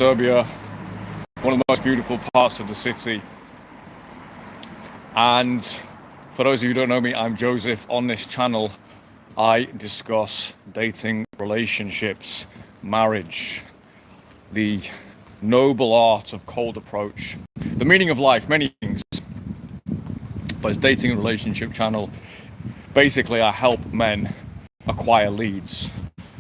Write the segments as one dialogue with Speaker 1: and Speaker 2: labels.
Speaker 1: Serbia, one of the most beautiful parts of the city. And for those of you who don't know me, I'm Joseph. On this channel, I discuss dating, relationships, marriage, the noble art of cold approach, the meaning of life, many things. But it's dating and relationship channel. Basically, I help men acquire leads.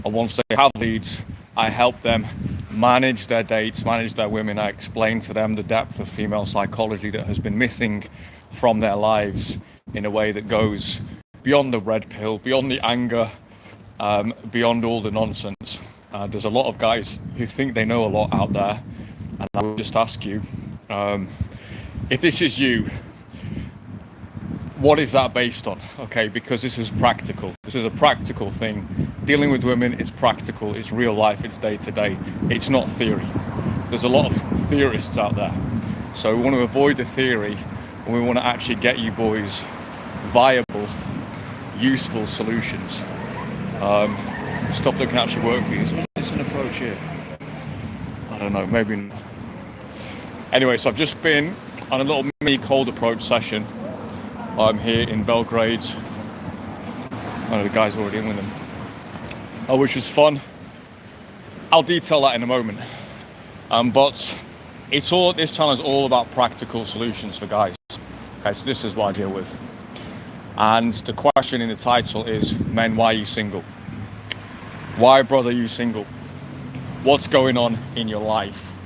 Speaker 1: And once they have leads, I help them manage their dates, manage their women. I explain to them the depth of female psychology that has been missing from their lives in a way that goes beyond the red pill, beyond the anger, beyond all the nonsense. There's a lot of guys who think they know a lot out there, and I would just ask you, if this is you, what is that based on? Okay, because this is practical. This is a practical thing. Dealing with women is practical. It's real life. It's day to day. It's not theory. There's a lot of theorists out there. So we want to avoid the theory, and we want to actually get you boys viable, useful solutions. Stuff that can actually work for you. So what's an approach here? I don't know, maybe not. Anyway, so I've just been on a little mini cold approach session. I'm here in Belgrade. One of the guys already in with them. Which was fun. I'll detail that in a moment. But this channel is all about practical solutions for guys. Okay, so this is what I deal with. And the question in the title is, men, why are you single? Why, brother, are you single? What's going on in your life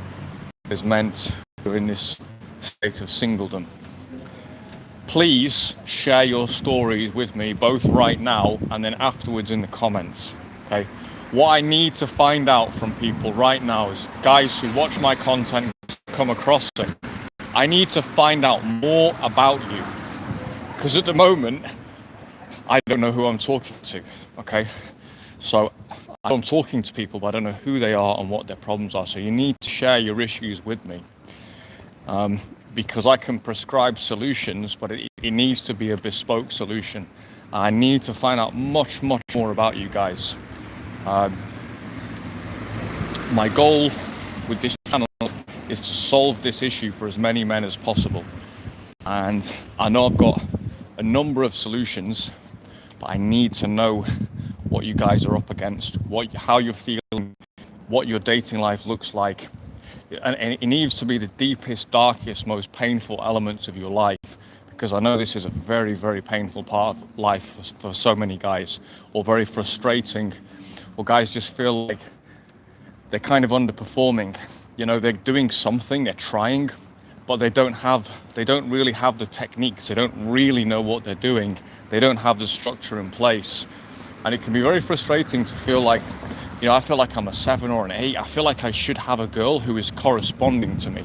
Speaker 1: is meant you're in this state of singledom? Please share your stories with me, both right now and then afterwards in the comments. Okay, what I need to find out from people right now is guys who watch my content, come across it. I need to find out more about you, because at the moment I don't know who I'm talking to. Okay, so I'm talking to people, but I don't know who they are and what their problems are. So you need to share your issues with me, because I can prescribe solutions, but it needs to be a bespoke solution. I need to find out much more about you guys. My goal with this channel is to solve this issue for as many men as possible. And I know I've got a number of solutions, but I need to know what you guys are up against, how you're feeling, what your dating life looks like. And it needs to be the deepest, darkest, most painful elements of your life, because I know this is a very, very painful part of life for so many guys, or very frustrating, or guys just feel like they're kind of underperforming. You know, they're doing something, they're trying, but they don't really have the techniques. They don't really know what they're doing. They don't have the structure in place. And it can be very frustrating to feel like, you know, I feel like I'm a 7 or an 8. I feel like I should have a girl who is corresponding to me,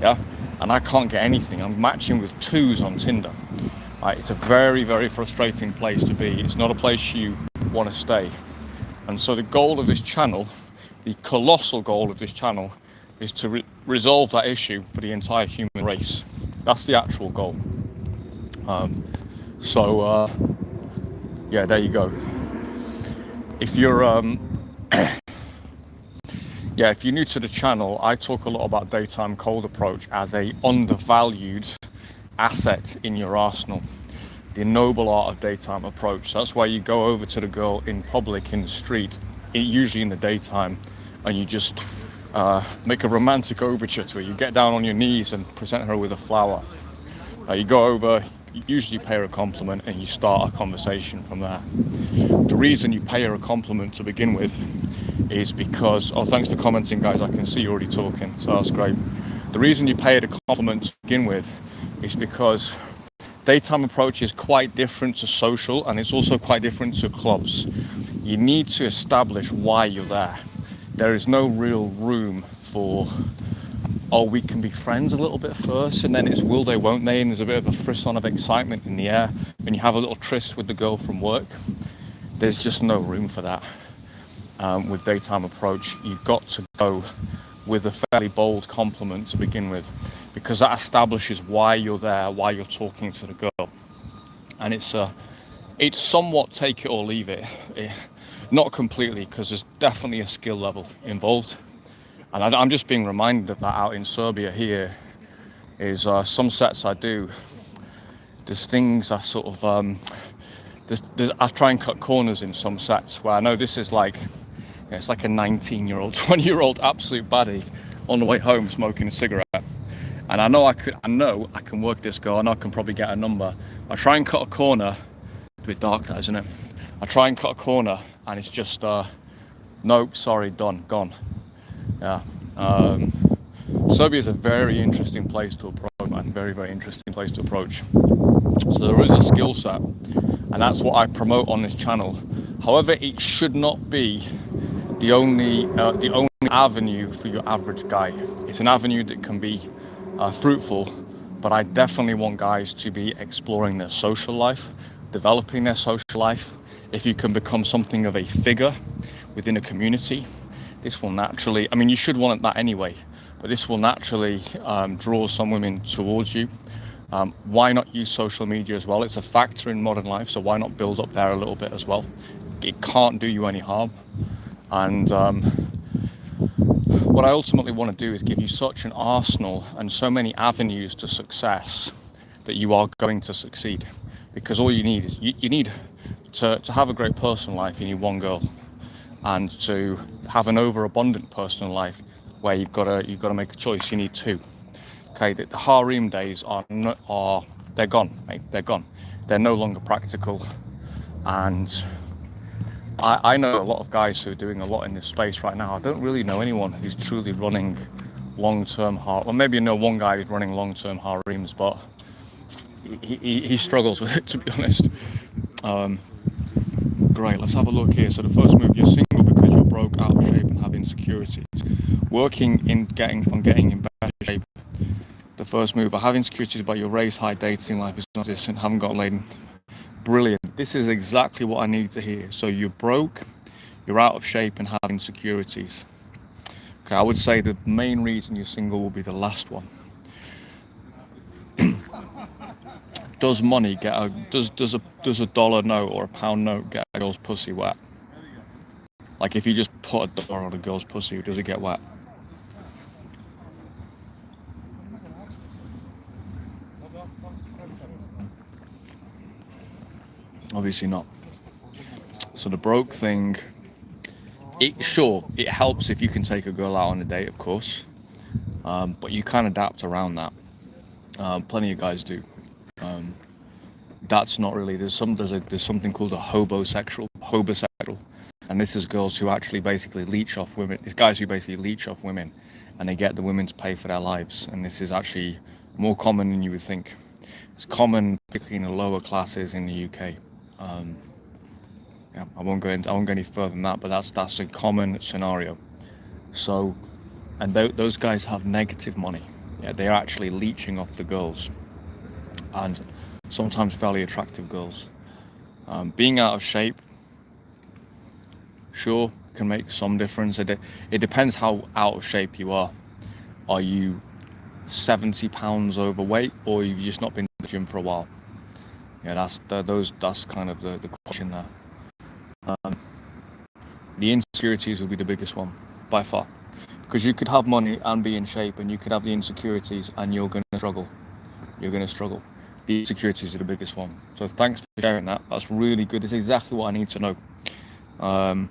Speaker 1: yeah? And I can't get anything. I'm matching with 2s on Tinder. Right? It's a very, very frustrating place to be. It's not a place you want to stay. And so the goal of this channel, the colossal goal of this channel, is to resolve that issue for the entire human race. That's the actual goal. Yeah, there you go. If you're if you're new to the channel, I talk a lot about daytime cold approach as a undervalued asset in your arsenal. The noble art of daytime approach. That's why you go over to the girl in public, in the street, usually in the daytime, and you just make a romantic overture to her. You get down on your knees and present her with a flower. You go over, you usually pay her a compliment, and you start a conversation from there. The reason you pay her a compliment to begin with is because, oh, thanks for commenting, guys. I can see you're already talking, so that's great. The reason you pay her a compliment to begin with is because daytime approach is quite different to social, and it's also quite different to clubs. You need to establish why you're there. There is no real room for, oh, we can be friends a little bit first, and then it's will they, won't they, and there's a bit of a frisson of excitement in the air when you have a little tryst with the girl from work. There's just no room for that. With daytime approach, you've got to go with a fairly bold compliment to begin with, because that establishes why you're there, why you're talking to the girl. And it's somewhat take it or leave it. Not completely, because there's definitely a skill level involved. And I'm just being reminded of that out in Serbia here. Is some sets I do, there's things I sort of, I try and cut corners in some sets where I know this is like, it's like a 19-year-old, 20-year-old absolute baddie on the way home smoking a cigarette. And I know I can work this girl, and I can probably get a number. I try and cut a corner, a bit dark that, isn't it? I try and cut a corner and it's just, nope, sorry, done, gone. Yeah. Serbia is a very interesting place to approach, man. Very, very interesting place to approach. So there is a skill set, and that's what I promote on this channel. However, it should not be the only avenue for your average guy. It's an avenue that can be fruitful, but I definitely want guys to be exploring their social life, developing their social life. If you can become something of a figure within a community, this will naturally, I mean, you should want that anyway, but this will naturally draw some women towards you. Why not use social media as well? It's a factor in modern life, so why not build up there a little bit as well? It can't do you any harm. And what I ultimately want to do is give you such an arsenal and so many avenues to success that you are going to succeed. Because all you need is, you need to have a great personal life, you need one girl. And to have an overabundant personal life where you've got to make a choice, you need two. Okay, the harem days they're gone, mate. They're gone. They're no longer practical. And I know a lot of guys who are doing a lot in this space right now. I don't really know anyone who's truly running long-term or maybe I know one guy who's running long-term harems, but he struggles with it, to be honest. Great, let's have a look here. So the first move, you're single because you're broke, out of shape, and have insecurities. Working in getting in better shape. The first move, I have insecurities about your race, height, dating life is not this, and haven't got laid. Brilliant. This is exactly what I need to hear. So you're broke, you're out of shape, and have insecurities. Okay, I would say the main reason you're single will be the last one. Does money get does a dollar note or a pound note get a girl's pussy wet? Like if you just put a dollar on a girl's pussy, does it get wet? Obviously not. So the broke thing, it helps if you can take a girl out on a date, of course, but you can adapt around that. Plenty of guys do. That's not really. There's something called a hobosexual, and this is girls who actually basically leech off women. These guys who basically leech off women, and they get the women to pay for their lives. And this is actually more common than you would think. It's common, particularly in the lower classes in the UK. Yeah, I won't go any further than that, but that's a common scenario. So, and those guys have negative money. Yeah, they're actually leeching off the girls, and sometimes fairly attractive girls. Being out of shape, sure, can make some difference. It depends how out of shape you are. Are you 70 pounds overweight, or you've just not been to the gym for a while? Yeah, that's kind of the question there. The insecurities will be the biggest one by far, because you could have money and be in shape, and you could have the insecurities and you're going to struggle. The insecurities are the biggest one. So thanks for sharing that. That's really good. It's exactly what I need to know.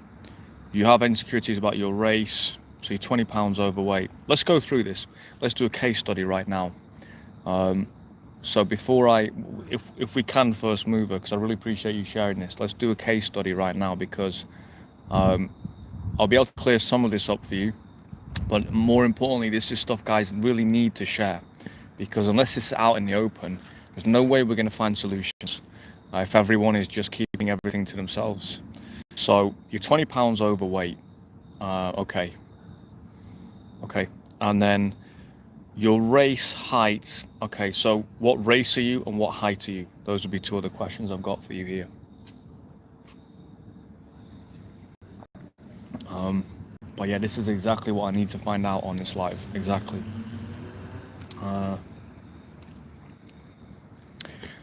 Speaker 1: You have insecurities about your race, so you're 20 pounds overweight. Let's go through this. Let's do a case study right now. So before if we can, first mover, because I really appreciate you sharing this, let's do a case study right now, because I'll be able to clear some of this up for you. But more importantly, this is stuff guys really need to share, because unless it's out in the open, there's no way we're going to find solutions if everyone is just keeping everything to themselves. So you're 20 pounds overweight. Okay. And then your race, height. Okay, so what race are you and what height are you? Those would be two other questions I've got for you here. But yeah, this is exactly what I need to find out on this live. Exactly.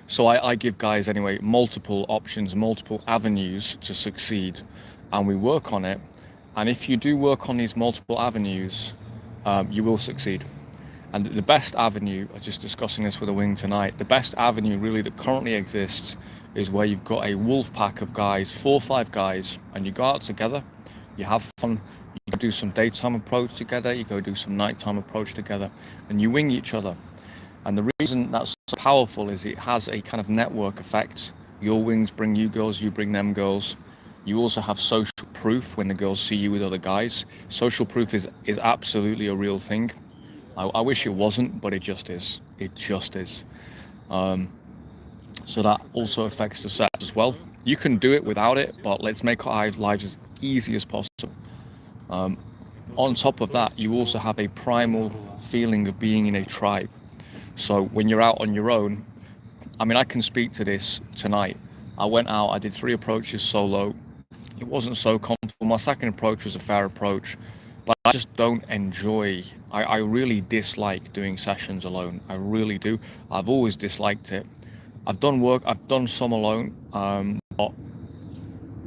Speaker 1: So I give guys anyway multiple options, multiple avenues to succeed, and we work on it. And if you do work on these multiple avenues, you will succeed. And the best avenue, I was just discussing this with a wing tonight, the best avenue really that currently exists is where you've got a wolf pack of guys, 4 or 5 guys, and you go out together, you have fun, you do some daytime approach together, you go do some nighttime approach together, and you wing each other. And the reason that's so powerful is it has a kind of network effect. Your wings bring you girls, you bring them girls. You also have social proof when the girls see you with other guys. Social proof is absolutely a real thing. I wish it wasn't, but it just is. It just is. So that also affects the set as well. You can do it without it, but let's make our lives as easy as possible. On top of that, you also have a primal feeling of being in a tribe. So when you're out on your own, I mean, I can speak to this tonight. I went out, I did 3 approaches solo. It wasn't so comfortable. My second approach was a fair approach, but I just don't enjoy, I really dislike doing sessions alone. I really do. I've always disliked it. I've done some alone, but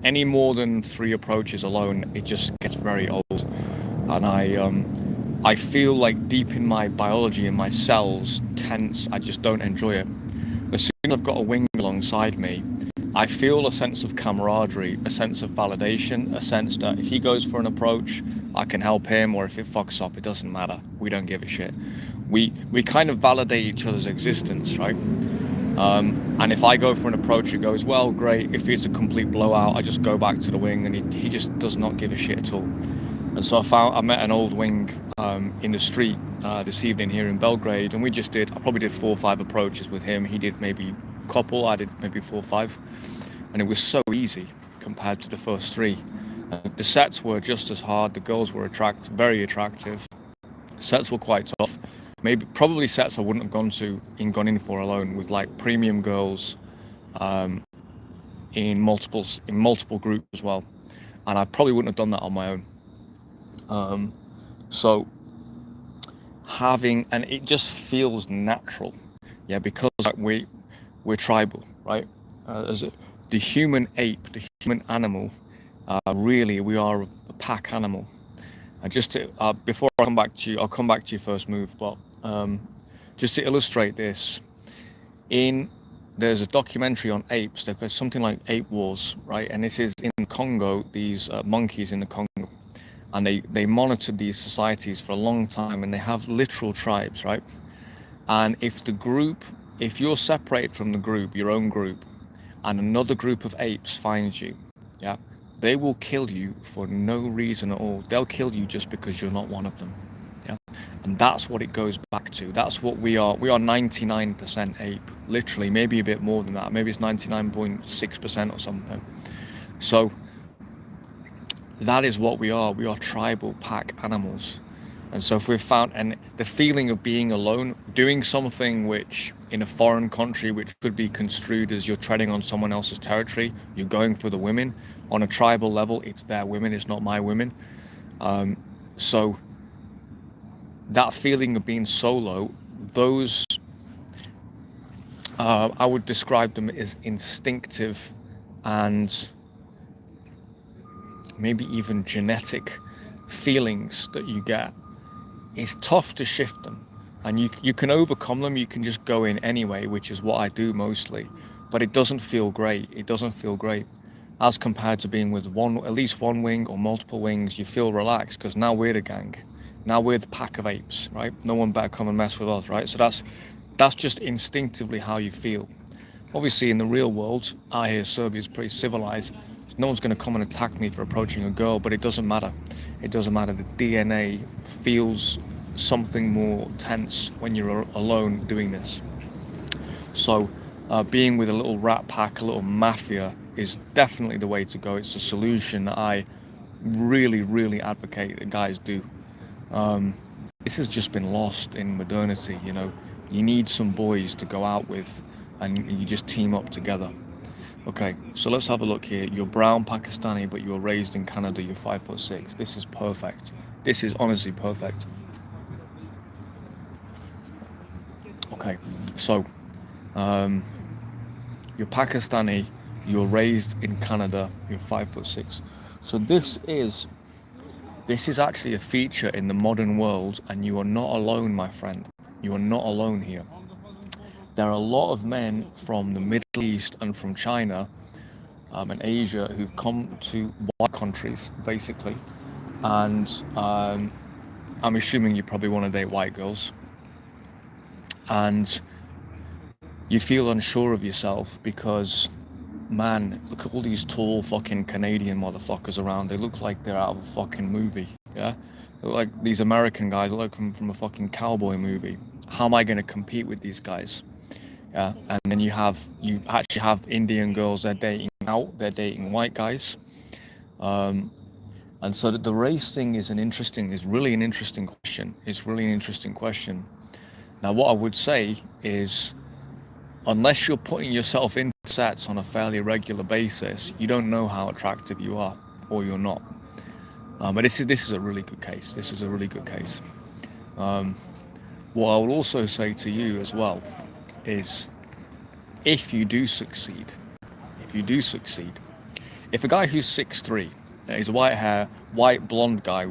Speaker 1: any more than 3 approaches alone, it just gets very old. And I feel like deep in my biology and my cells tense. I just don't enjoy it. As soon as I've got a wing alongside me, I feel a sense of camaraderie, a sense of validation, a sense that if he goes for an approach, I can help him, or if it fucks up, it doesn't matter. We don't give a shit. We kind of validate each other's existence, right? And if I go for an approach, it goes, well, great. If it's a complete blowout, I just go back to the wing, and he just does not give a shit at all. And so I met an old wing in the street this evening here in Belgrade, and I probably did 4 or 5 approaches with him. He did maybe a couple, I did maybe 4 or 5, and it was so easy compared to the first 3. The sets were just as hard. The girls were very attractive. Sets were quite tough. Probably sets I wouldn't have gone in for alone, with like premium girls in multiple groups as well, and I probably wouldn't have done that on my own. So and it just feels natural, because like we're tribal, right? The human ape, the human animal, really we are a pack animal. And just to, before I come back to you, I'll come back to your first move, but just to illustrate this, there's a documentary on apes. They've got something like Ape Wars, right? And this is in Congo, these monkeys in the Congo. And they monitored these societies for a long time, and they have literal tribes, right? And if you're separated from the group, your own group, and another group of apes finds you, they will kill you for no reason at all. They'll kill you just because you're not one of them. And that's what it goes back to. That's what we are. We are 99% ape, literally, maybe a bit more than that. Maybe it's 99.6% or something. So that is what we are. We are tribal pack animals. And so if we've found, and the feeling of being alone, doing something which in a foreign country, which could be construed as you're treading on someone else's territory, you're going for the women. On a tribal level, it's their women, it's not my women. So that feeling of being solo, those, I would describe them as instinctive and maybe even genetic feelings that you get. It's tough to shift them, and you can overcome them. You can just go in anyway, which is what I do mostly, but it doesn't feel great. It doesn't feel great as compared to being with at least one wing or multiple wings. You feel relaxed because now we're the gang. Now we're the pack of apes, right? No one better come and mess with us, right? So that's just instinctively how you feel. Obviously, in the real world, I hear Serbia's pretty civilized. No one's going to come and attack me for approaching a girl, but it doesn't matter. It doesn't matter. The DNA feels something more tense when you're alone doing this. So being with a little rat pack, a little mafia, is definitely the way to go. It's a solution that I really, really advocate that guys do. This has just been lost in modernity, You need some boys to go out with, and you just team up together. Okay, so let's have a look here. You're brown Pakistani, but you were raised in Canada. You're 5'6". This is perfect. This is honestly perfect. Okay, so you're Pakistani. You're raised in Canada. You're 5'6". So this is This is actually a feature in the modern world, and you are not alone, my friend. You are not alone here. There are a lot of men from the Middle East and from China and Asia who've come to white countries, basically. And I'm assuming you probably want to date white girls. And you feel unsure of yourself because, man, look at all these tall fucking Canadian motherfuckers around. They look like they're out of a fucking movie, yeah? They look like these American guys look from a fucking cowboy movie. How am I going to compete with these guys? Yeah, and then you actually have Indian girls, they're dating out, they're dating white guys. And so the race thing is really an interesting question. It's really an interesting question. Now, what I would say is, unless you're putting yourself in sets on a fairly regular basis, you don't know how attractive you are, or you're not. But this is a really good case. This is a really good case. What I will also say to you as well is, if you do succeed, if a guy who's 6'3", he's a white hair, white blonde guy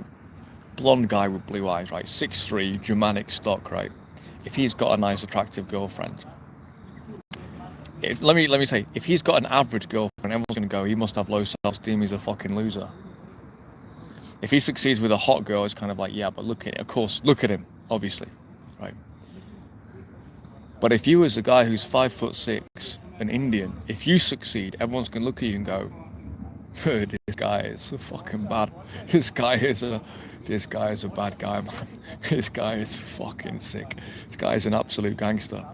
Speaker 1: with blue eyes, right? 6'3", Germanic stock, right? If he's got a nice, attractive girlfriend, let me say, if he's got an average girlfriend, everyone's gonna go, he must have low self-esteem, he's a fucking loser. If he succeeds with a hot girl, it's kind of like, yeah, but look at it, of course, look at him, obviously, right? But if you, as a guy who's 5'6", an Indian, if you succeed, everyone's gonna look at you and go, this guy is fucking bad. This guy is a bad guy, man. This guy is fucking sick. This guy is an absolute gangster.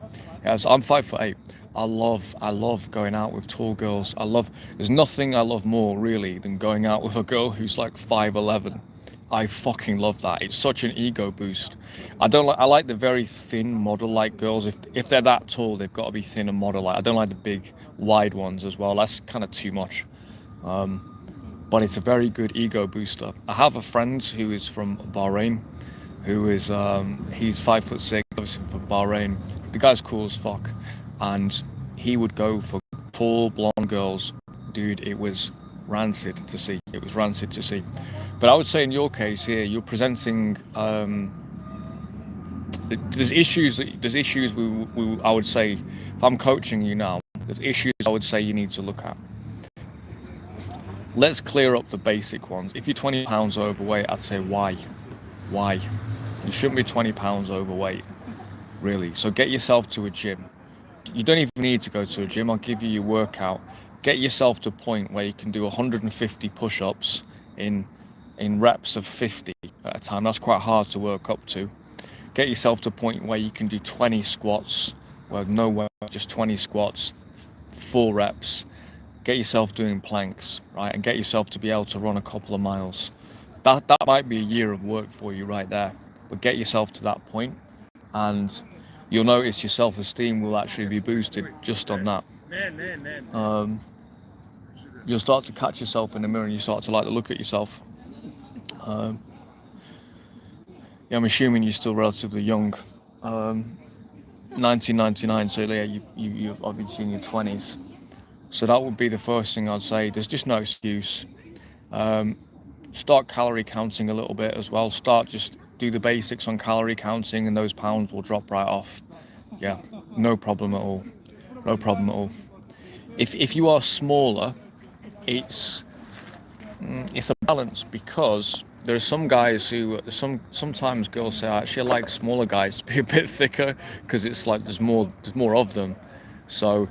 Speaker 1: Yeah, so I'm 5'8". I love going out with tall girls. There's nothing I love more really than going out with a girl who's like 5'11". I fucking love that. It's such an ego boost. I like the very thin model-like girls. If they're that tall, they've got to be thin and model-like. I don't like the big, wide ones as well. That's kind of too much. But it's a very good ego booster. I have a friend who is from Bahrain, who is he's 5'6", obviously from Bahrain. The guy's cool as fuck, and he would go for tall blonde girls. Dude, it was rancid to see. But I would say in your case here, you're presenting. There's issues. I would say, if I'm coaching you now, there's issues I would say you need to look at. Let's clear up the basic ones. If you're 20 pounds overweight, I'd say why? You shouldn't be 20 pounds overweight, really. So get yourself to a gym. You don't even need to go to a gym. I'll give you your workout. Get yourself to a point where you can do 150 push-ups in reps of 50 at a time. That's quite hard to work up to. Get yourself to a point where you can do 20 squats, well, no way, just 20 squats, 4 reps. Get yourself doing planks, right? And get yourself to be able to run a couple of miles. That might be a year of work for you right there. But get yourself to that point, and you'll notice your self-esteem will actually be boosted just on that. You'll start to catch yourself in the mirror and you start to like to look at yourself. Yeah, I'm assuming you're still relatively young. 1999, so yeah, you're obviously in your 20s. So that would be the first thing I'd say. There's just no excuse. Start calorie counting a little bit as well. Just do the basics on calorie counting and those pounds will drop right off. Yeah, no problem at all. If you are smaller, it's a balance, because there are some guys who sometimes girls say, actually I like smaller guys to be a bit thicker, because it's like there's more of them. So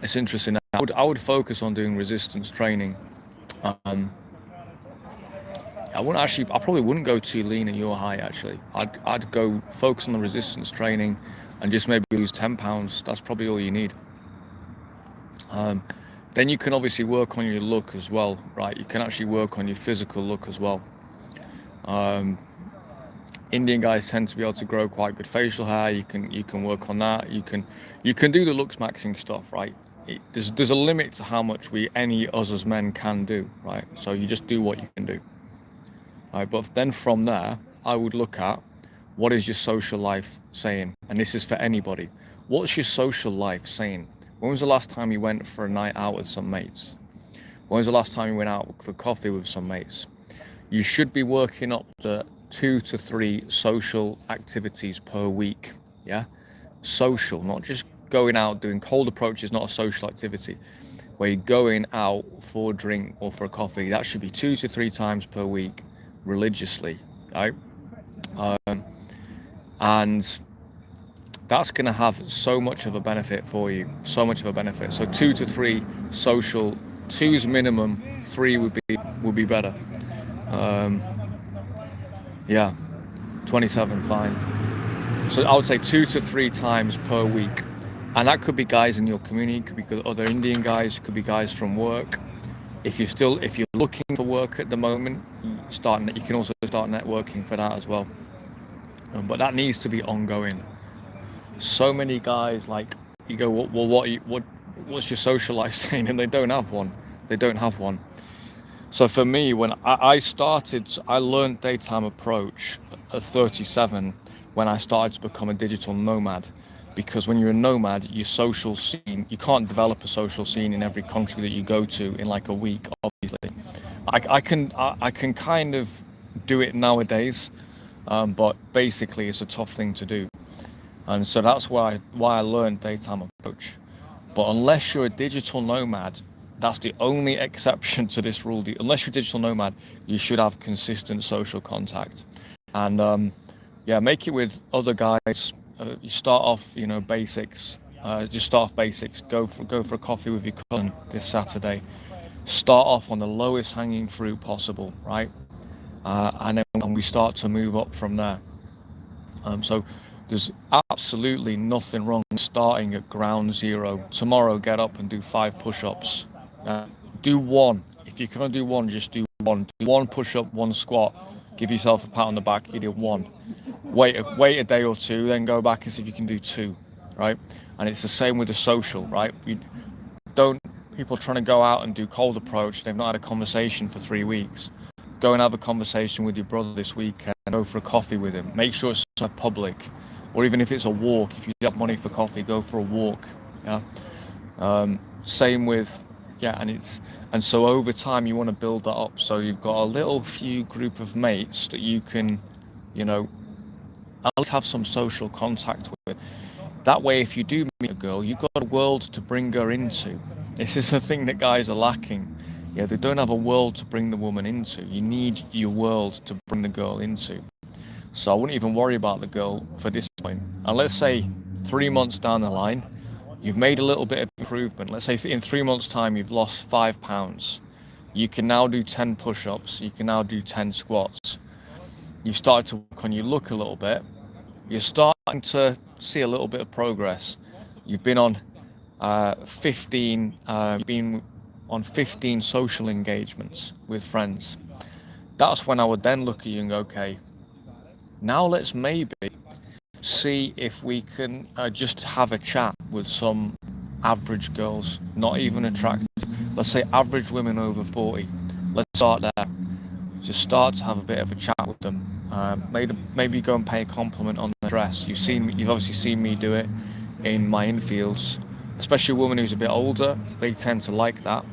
Speaker 1: it's interesting. I would focus on doing resistance training. I probably wouldn't go too lean at your height, actually. I'd go focus on the resistance training and just maybe lose 10 pounds. That's probably all you need. Then you can obviously work on your look as well, right? You can actually work on your physical look as well. Indian guys tend to be able to grow quite good facial hair. You can work on that. You can do the looks maxing stuff, right? There's a limit to how much us as men can do, right? So you just do what you can do. Right, but then from there, I would look at, what is your social life saying? And this is for anybody. What's your social life saying? When was the last time you went for a night out with some mates? When was the last time you went out for coffee with some mates? You should be working up to 2 to 3 social activities per week. Yeah, social, not just going out doing cold approach is not a social activity. Where you're going out for a drink or for a coffee, that should be 2 to 3 times per week, religiously, right? And that's going to have so much of a benefit for you, so much of a benefit. So 2 to 3 social, two's minimum, 3 would be better. Yeah, 27, fine. So I would say 2 to 3 times per week, and that could be guys in your community, could be other Indian guys, could be guys from work. If you're looking for work at the moment, you can also start networking for that as well. But that needs to be ongoing. So many guys, like, you go, well, what's your social life saying? And they don't have one. They don't have one. So for me, when I started, I learned daytime approach at 37 when I started to become a digital nomad. Because when you're a nomad, your social scene, you can't develop a social scene in every country that you go to in like a week, obviously. I can kind of do it nowadays, but basically it's a tough thing to do. And so that's why I learned daytime approach. But unless you're a digital nomad, that's the only exception to this rule. Unless you're a digital nomad, you should have consistent social contact. And make it with other guys. You start off, basics. Just start off basics. Go for a coffee with your cousin this Saturday. Start off on the lowest hanging fruit possible, right? And then we start to move up from there. So there's absolutely nothing wrong with starting at ground zero. Tomorrow, get up and do 5 push-ups. Do 1. If you can't do 1, just do 1. Do 1 push-up, 1 squat. Give yourself a pat on the back. You do 1. Wait a day or 2, then go back and see if you can do 2, right? And it's the same with the social, right? People trying to go out and do cold approach, they've not had a conversation for 3 weeks. Go and have a conversation with your brother this weekend. Go for a coffee with him. Make sure it's public. Or even if it's a walk, if you have money for coffee, go for a walk. Yeah. Same with, and so over time you want to build that up. So you've got a little few group of mates that you can, at least have some social contact with. That way, if you do meet a girl, you've got a world to bring her into. This is the thing that guys are lacking. Yeah, they don't have a world to bring the woman into. You need your world to bring the girl into. So I wouldn't even worry about the girl for this point. And let's say 3 months down the line, you've made a little bit of improvement. Let's say in 3 months' time, you've lost 5 pounds. You can now do 10 push-ups. You can now do 10 squats. You've started to work on your look a little bit. You're starting to see a little bit of progress. You've been on 15 social engagements with friends. That's when I would then look at you and go, okay, now let's maybe see if we can just have a chat with some average girls, not even attractive. Let's say average women over 40. Let's start there. Just start to have a bit of a chat with them. Maybe go and pay a compliment on the dress. You've obviously seen me do it in my infields, especially a woman who's a bit older. They tend to like that.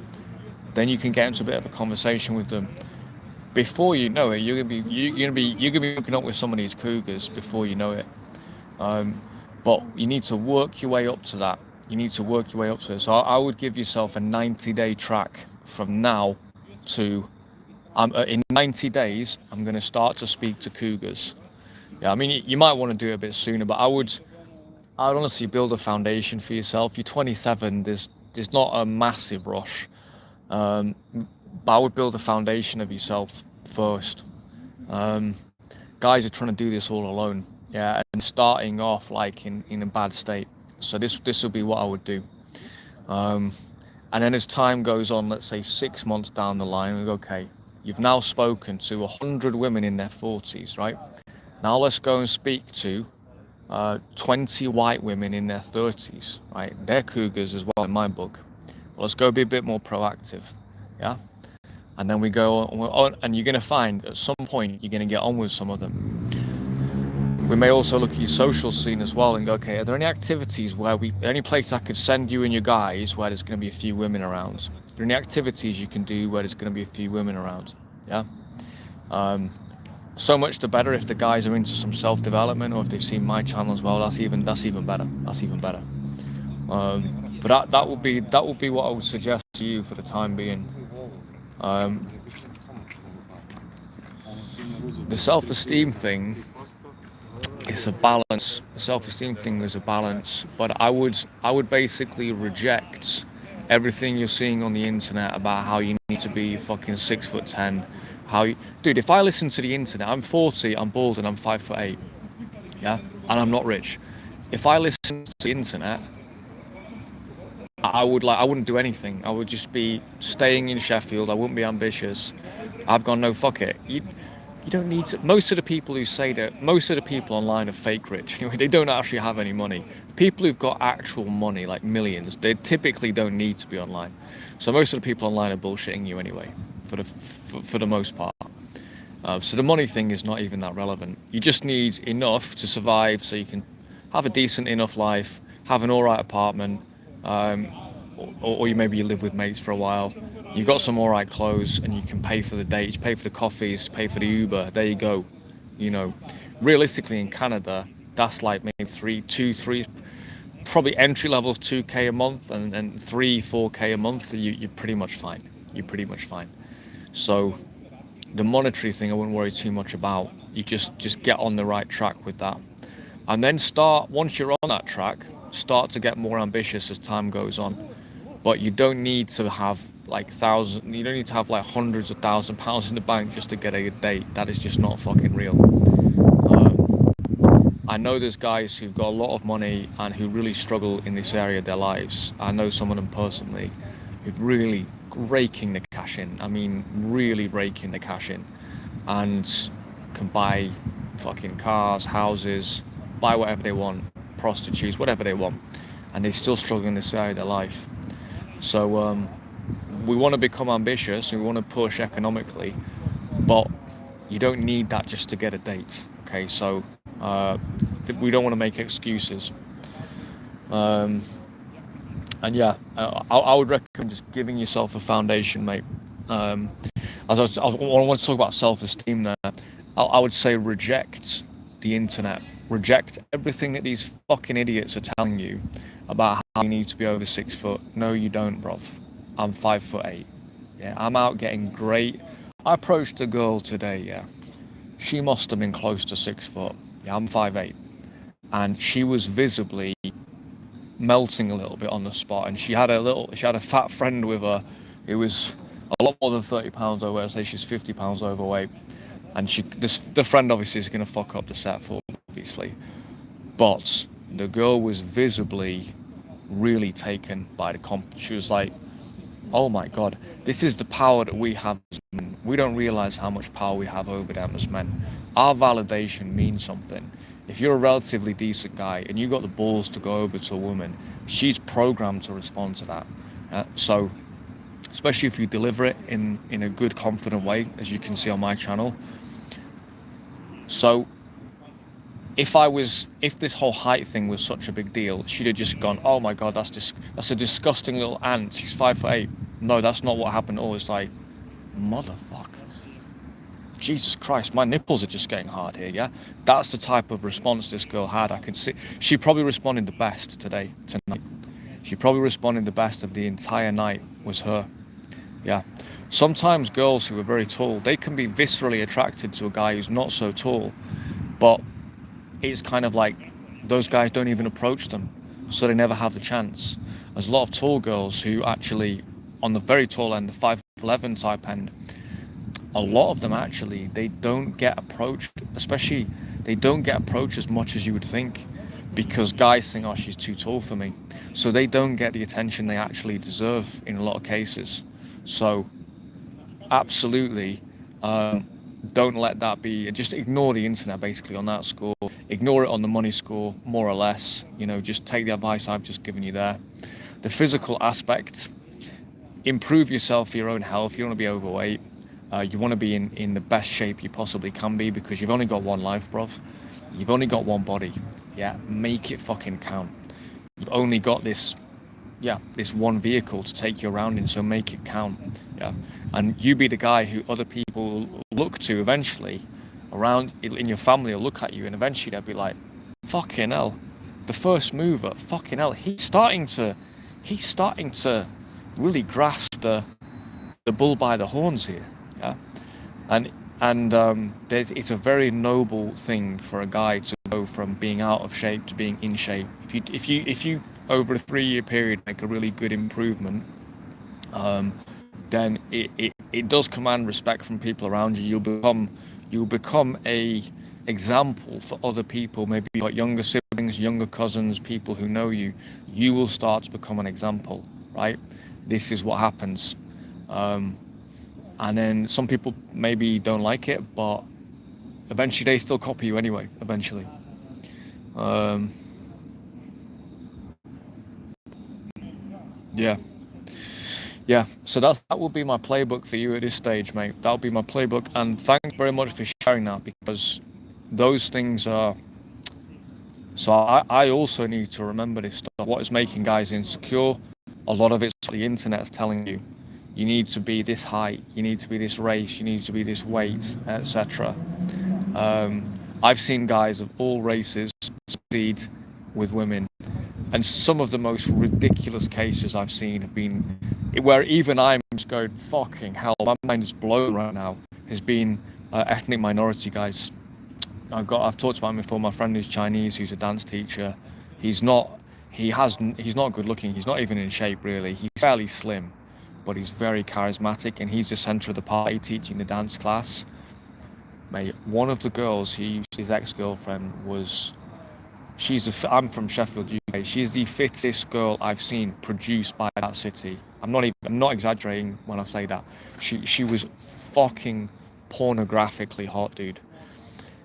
Speaker 1: Then you can get into a bit of a conversation with them. Before you know it, you're gonna be hooking up with some of these cougars before you know it. But you need to work your way up to that. So I would give yourself a 90-day track from now to. In 90 days, I'm going to start to speak to cougars. Yeah, I mean, you might want to do it a bit sooner, but I'd honestly build a foundation for yourself. You're 27. There's not a massive rush. But I would build a foundation of yourself first. Guys are trying to do this all alone. Yeah, and starting off like in a bad state. So this will be what I would do. And then as time goes on, let's say 6 months down the line, we go, okay, you've now spoken to 100 women in their 40s, right? Now let's go and speak to 20 white women in their 30s, right? They're cougars as well in my book. Well, let's go be a bit more proactive, yeah? And then we go on, and you're going to find at some point you're going to get on with some of them. We may also look at your social scene as well and go, okay, are there any activities any place I could send you and your guys where there's going to be a few women around? Are there any activities you can do where there's going to be a few women around? Yeah. So much the better if the guys are into some self-development, or if they've seen my channel as well. That's even better. That's even better. But that would be what I would suggest to you for the time being. The self-esteem thing is a balance. The self-esteem thing is a balance. But I would basically reject everything you're seeing on the internet about how you need to be fucking 6'10". Dude, if I listen to the internet, I'm 40, I'm bald, and I'm 5'8". Yeah, and I'm not rich. If I listen to the internet, I wouldn't do anything. I would just be staying in Sheffield. I wouldn't be ambitious. I've gone, no, fuck it. You don't need to. Most of the people who say that, most of the people online are fake rich. They don't actually have any money. People who've got actual money, like millions, they typically don't need to be online. So most of the people online are bullshitting you anyway, for the most part. So the money thing is not even that relevant. You just need enough to survive, so you can have a decent enough life, have an alright apartment, or maybe you live with mates for a while. You've got some alright clothes, and you can pay for the dates, pay for the coffees, pay for the Uber. There you go. Realistically in Canada, that's like maybe three, probably entry level 2k a month, and 4k a month. You're pretty much fine. So the monetary thing I wouldn't worry too much about. You just get on the right track with that, and then once you're on that track, start to get more ambitious as time goes on. But you don't need to have like hundreds of £1,000s in the bank just to get a date. That is just not fucking real. I know there's guys who've got a lot of money and who really struggle in this area of their lives. I know some of them personally who've really raking the cash in. I mean, really raking the cash in, and can buy fucking cars, houses, buy whatever they want, prostitutes, whatever they want, and they still struggle in this area of their life. So we want to become ambitious, and we want to push economically, but you don't need that just to get a date. Okay, so we don't want to make excuses. And yeah, I would recommend just giving yourself a foundation, mate. As I want to talk about self-esteem there, I would say reject the internet. Reject everything that these fucking idiots are telling you about how you need to be over 6 foot. No, you don't, bruv. I'm 5'8". Yeah, I'm out getting great. I approached a girl today, yeah. She must have been close to 6 foot. Yeah, I'm 5'8". And she was visibly melting a little bit on the spot, and she had a fat friend with her who was a lot more than 30 pounds overweight. I'd say she's 50 pounds overweight, and the friend obviously is going to fuck up the set for her, obviously, but the girl was visibly really taken by the comp. She was like, oh my god, this is the power that we have as men. We don't realize how much power we have over them as men. Our validation means something. If you're a relatively decent guy and you got the balls to go over to a woman, she's programmed to respond to that. So especially if you deliver it in a good, confident way, as you can see on my channel. So if this whole height thing was such a big deal, she'd have just gone, oh my god, that's a disgusting little ant, he's 5'8". No, that's not what happened at all. It's like, motherfucker, Jesus Christ, my nipples are just getting hard here, yeah? That's the type of response this girl had. I could see she probably responded the best tonight. She probably responded the best of the entire night was her. Yeah. Sometimes girls who are very tall, they can be viscerally attracted to a guy who's not so tall, but it's kind of like those guys don't even approach them, so they never have the chance. There's a lot of tall girls who actually, on the very tall end, the 5'11" type end, a lot of them actually, they don't get approached, they don't get approached as much as you would think, because guys think, oh, she's too tall for me. So they don't get the attention they actually deserve in a lot of cases. So absolutely, don't let that be, just ignore the internet basically on that score. Ignore it on the money score, more or less. Just take the advice I've just given you there. The physical aspect, improve yourself for your own health. You don't want to be overweight. You want to be in the best shape you possibly can be, because you've only got one life, bruv. You've only got one body. Yeah, make it fucking count. You've only got this this one vehicle to take you around in, so make it count. Yeah, and you be the guy who other people look to eventually around in your family will look at you, and eventually they'll be like, fucking hell, the first mover, fucking hell, he's starting to really grasp the bull by the horns here. Yeah, and it's a very noble thing for a guy to go from being out of shape to being in shape. If you over a 3-year period make a really good improvement, then it does command respect from people around you. You'll become a example for other people. Maybe you've got younger siblings, younger cousins, people who know you. You will start to become an example, right? This is what happens. And then some people maybe don't like it, but eventually they still copy you anyway, eventually. Yeah, so that will be my playbook for you at this stage, mate. That'll be my playbook, and thanks very much for sharing that, because those things are... So I also need to remember this stuff. What is making guys insecure? A lot of it's what the internet's telling you. You need to be this height, you need to be this race, you need to be this weight, etc. I've seen guys of all races succeed with women, and some of the most ridiculous cases I've seen have been where even I'm just going, fucking hell, my mind is blown right now, has been ethnic minority guys. I've talked about him before. My friend who's Chinese, who's a dance teacher. He's not good looking. He's not even in shape really. He's fairly slim, but he's very charismatic, and he's the center of the party teaching the dance class. Mate, one of the girls, his ex-girlfriend was, I'm from Sheffield, UK. She's the fittest girl I've seen produced by that city. I'm not exaggerating when I say that. She was fucking pornographically hot, dude.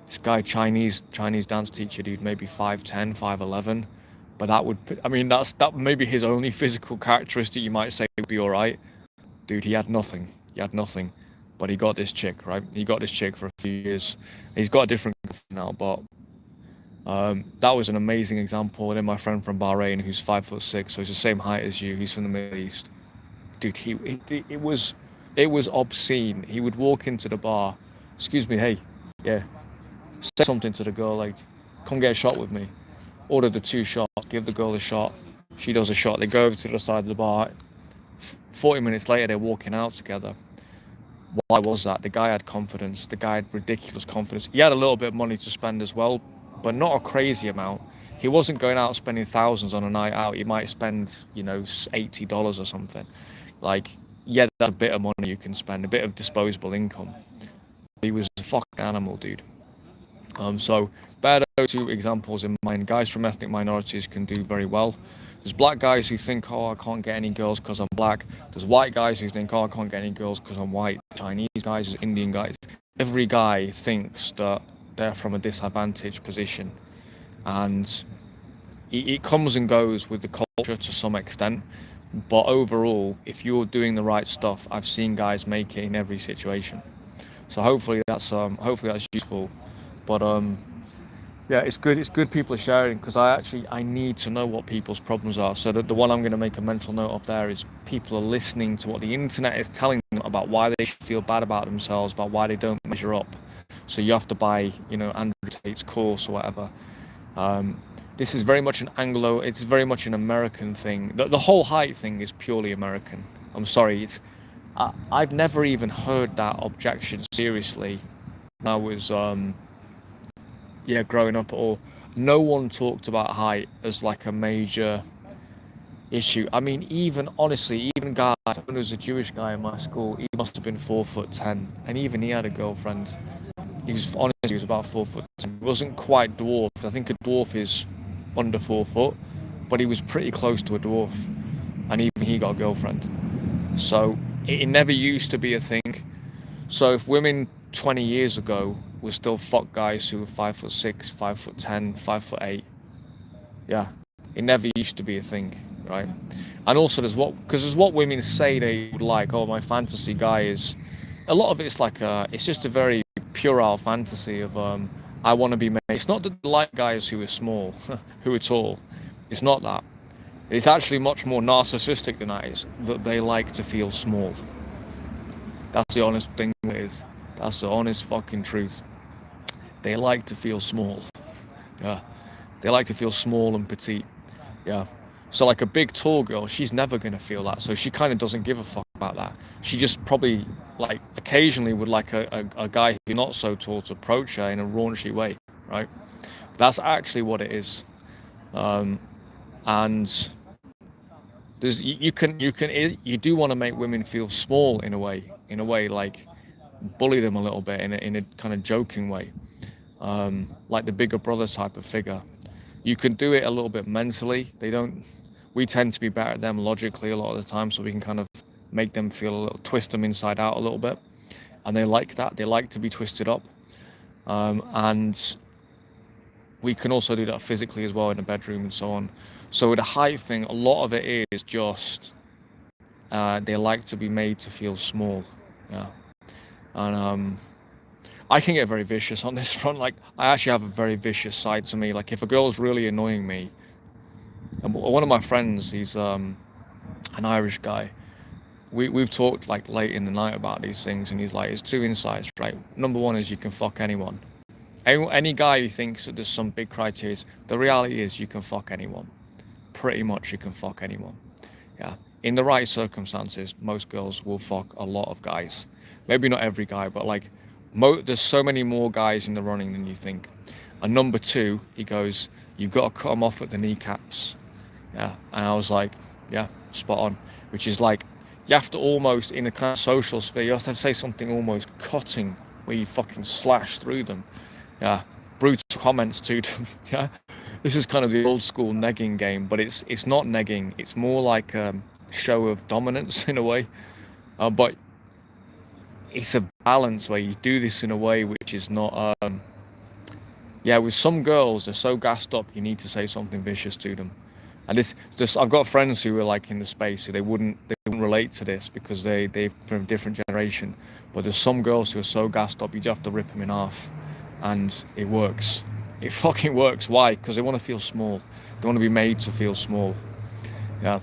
Speaker 1: This guy, Chinese dance teacher, dude, maybe 5'10", 5'11", but that maybe his only physical characteristic you might say would be all right. Dude, he had nothing, but he got this chick, right? He got this chick for a few years. He's got a different now, but that was an amazing example. And then my friend from Bahrain, who's 5'6", so he's the same height as you, he's from the Middle East. Dude, it was obscene. He would walk into the bar, excuse me, hey, yeah, say something to the girl like, come get a shot with me. Order the 2 shots, give the girl a shot. She does a shot. They go over to the side of the bar. 40 minutes later, they're walking out together. Why was that? The guy had confidence. The guy had ridiculous confidence. He had a little bit of money to spend as well, but not a crazy amount. He wasn't going out spending thousands on a night out. He might spend, $80 or something. Like, yeah, that's a bit of money you can spend, a bit of disposable income. He was a fucking animal, dude. So bear those 2 examples in mind. Guys from ethnic minorities can do very well. There's black guys who think, oh, I can't get any girls because I'm black. There's white guys who think, oh, I can't get any girls because I'm white. Chinese guys, there's Indian guys. Every guy thinks that they're from a disadvantaged position. And it comes and goes with the culture to some extent. But overall, if you're doing the right stuff, I've seen guys make it in every situation. So hopefully that's useful. But yeah, it's good people are sharing, because I need to know what people's problems are. So that the one I'm going to make a mental note of there is people are listening to what the internet is telling them about why they should feel bad about themselves, about why they don't measure up. So you have to buy, Andrew Tate's course or whatever. This is very much it's very much an American thing. The whole height thing is purely American. I'm sorry, I've never even heard that objection seriously. I was growing up at all. No one talked about height as like a major issue. I mean, even guys, when there was a Jewish guy in my school, he must have been 4'10", and even he had a girlfriend. He was about 4'10". He wasn't quite dwarfed. I think a dwarf is under 4 foot, but he was pretty close to a dwarf, and even he got a girlfriend. So it never used to be a thing. So if women 20 years ago were still fuck guys who were 5'6", 5'10", 5'8", yeah, it never used to be a thing, right? And also there's what women say they would like. Oh, my fantasy guy is, a lot of it's like it's just a very puerile fantasy of I want to be made. It's not that they like guys who are small, who are tall. It's not that. It's actually much more narcissistic than that. Is that they like to feel small. That's the honest thing it is. That's the honest fucking truth. They like to feel small. Yeah. They like to feel small and petite. Yeah. So like a big tall girl, she's never gonna feel that. So she kind of doesn't give a fuck about that. She just probably like occasionally would like a guy who's not so tall to approach her in a raunchy way, right? That's actually what it is. And there's you do want to make women feel small in a way like bully them a little bit in a kind of joking way, like the bigger brother type of figure. You can do it a little bit mentally. We tend to be better at them logically a lot of the time, so we can kind of make them feel a little, twist them inside out a little bit. And they like that. They like to be twisted up. And we can also do that physically as well in the bedroom and so on. So with the height thing, a lot of it is just they like to be made to feel small. Yeah. And I can get very vicious on this front. Like, I actually have a very vicious side to me. Like, if a girl's really annoying me, and one of my friends, he's an Irish guy. We've talked like late in the night about these things, and he's like, it's two insights, right? Number one is you can fuck anyone. Any guy who thinks that there's some big criteria, the reality is you can fuck anyone. Pretty much you can fuck anyone. Yeah. In the right circumstances, most girls will fuck a lot of guys. Maybe not every guy, but like there's so many more guys in the running than you think. And number two, he goes, you've got to cut them off at the kneecaps. Yeah. And I was like, yeah, spot on. Which is like, you have to almost, in a kind of social sphere, you have to say something almost cutting, where you fucking slash through them. Yeah. Brutal comments to them. Yeah. This is kind of the old school negging game, but it's not negging. It's more like a show of dominance in a way. But it's a balance where you do this in a way which is not, with some girls, they're so gassed up, you need to say something vicious to them. And I've got friends who are like in the space who they wouldn't relate to this because they're from a different generation. But there's some girls who are so gassed up, you just have to rip them in half. And it works. It fucking works. Why? Because they want to feel small. They want to be made to feel small. Yeah.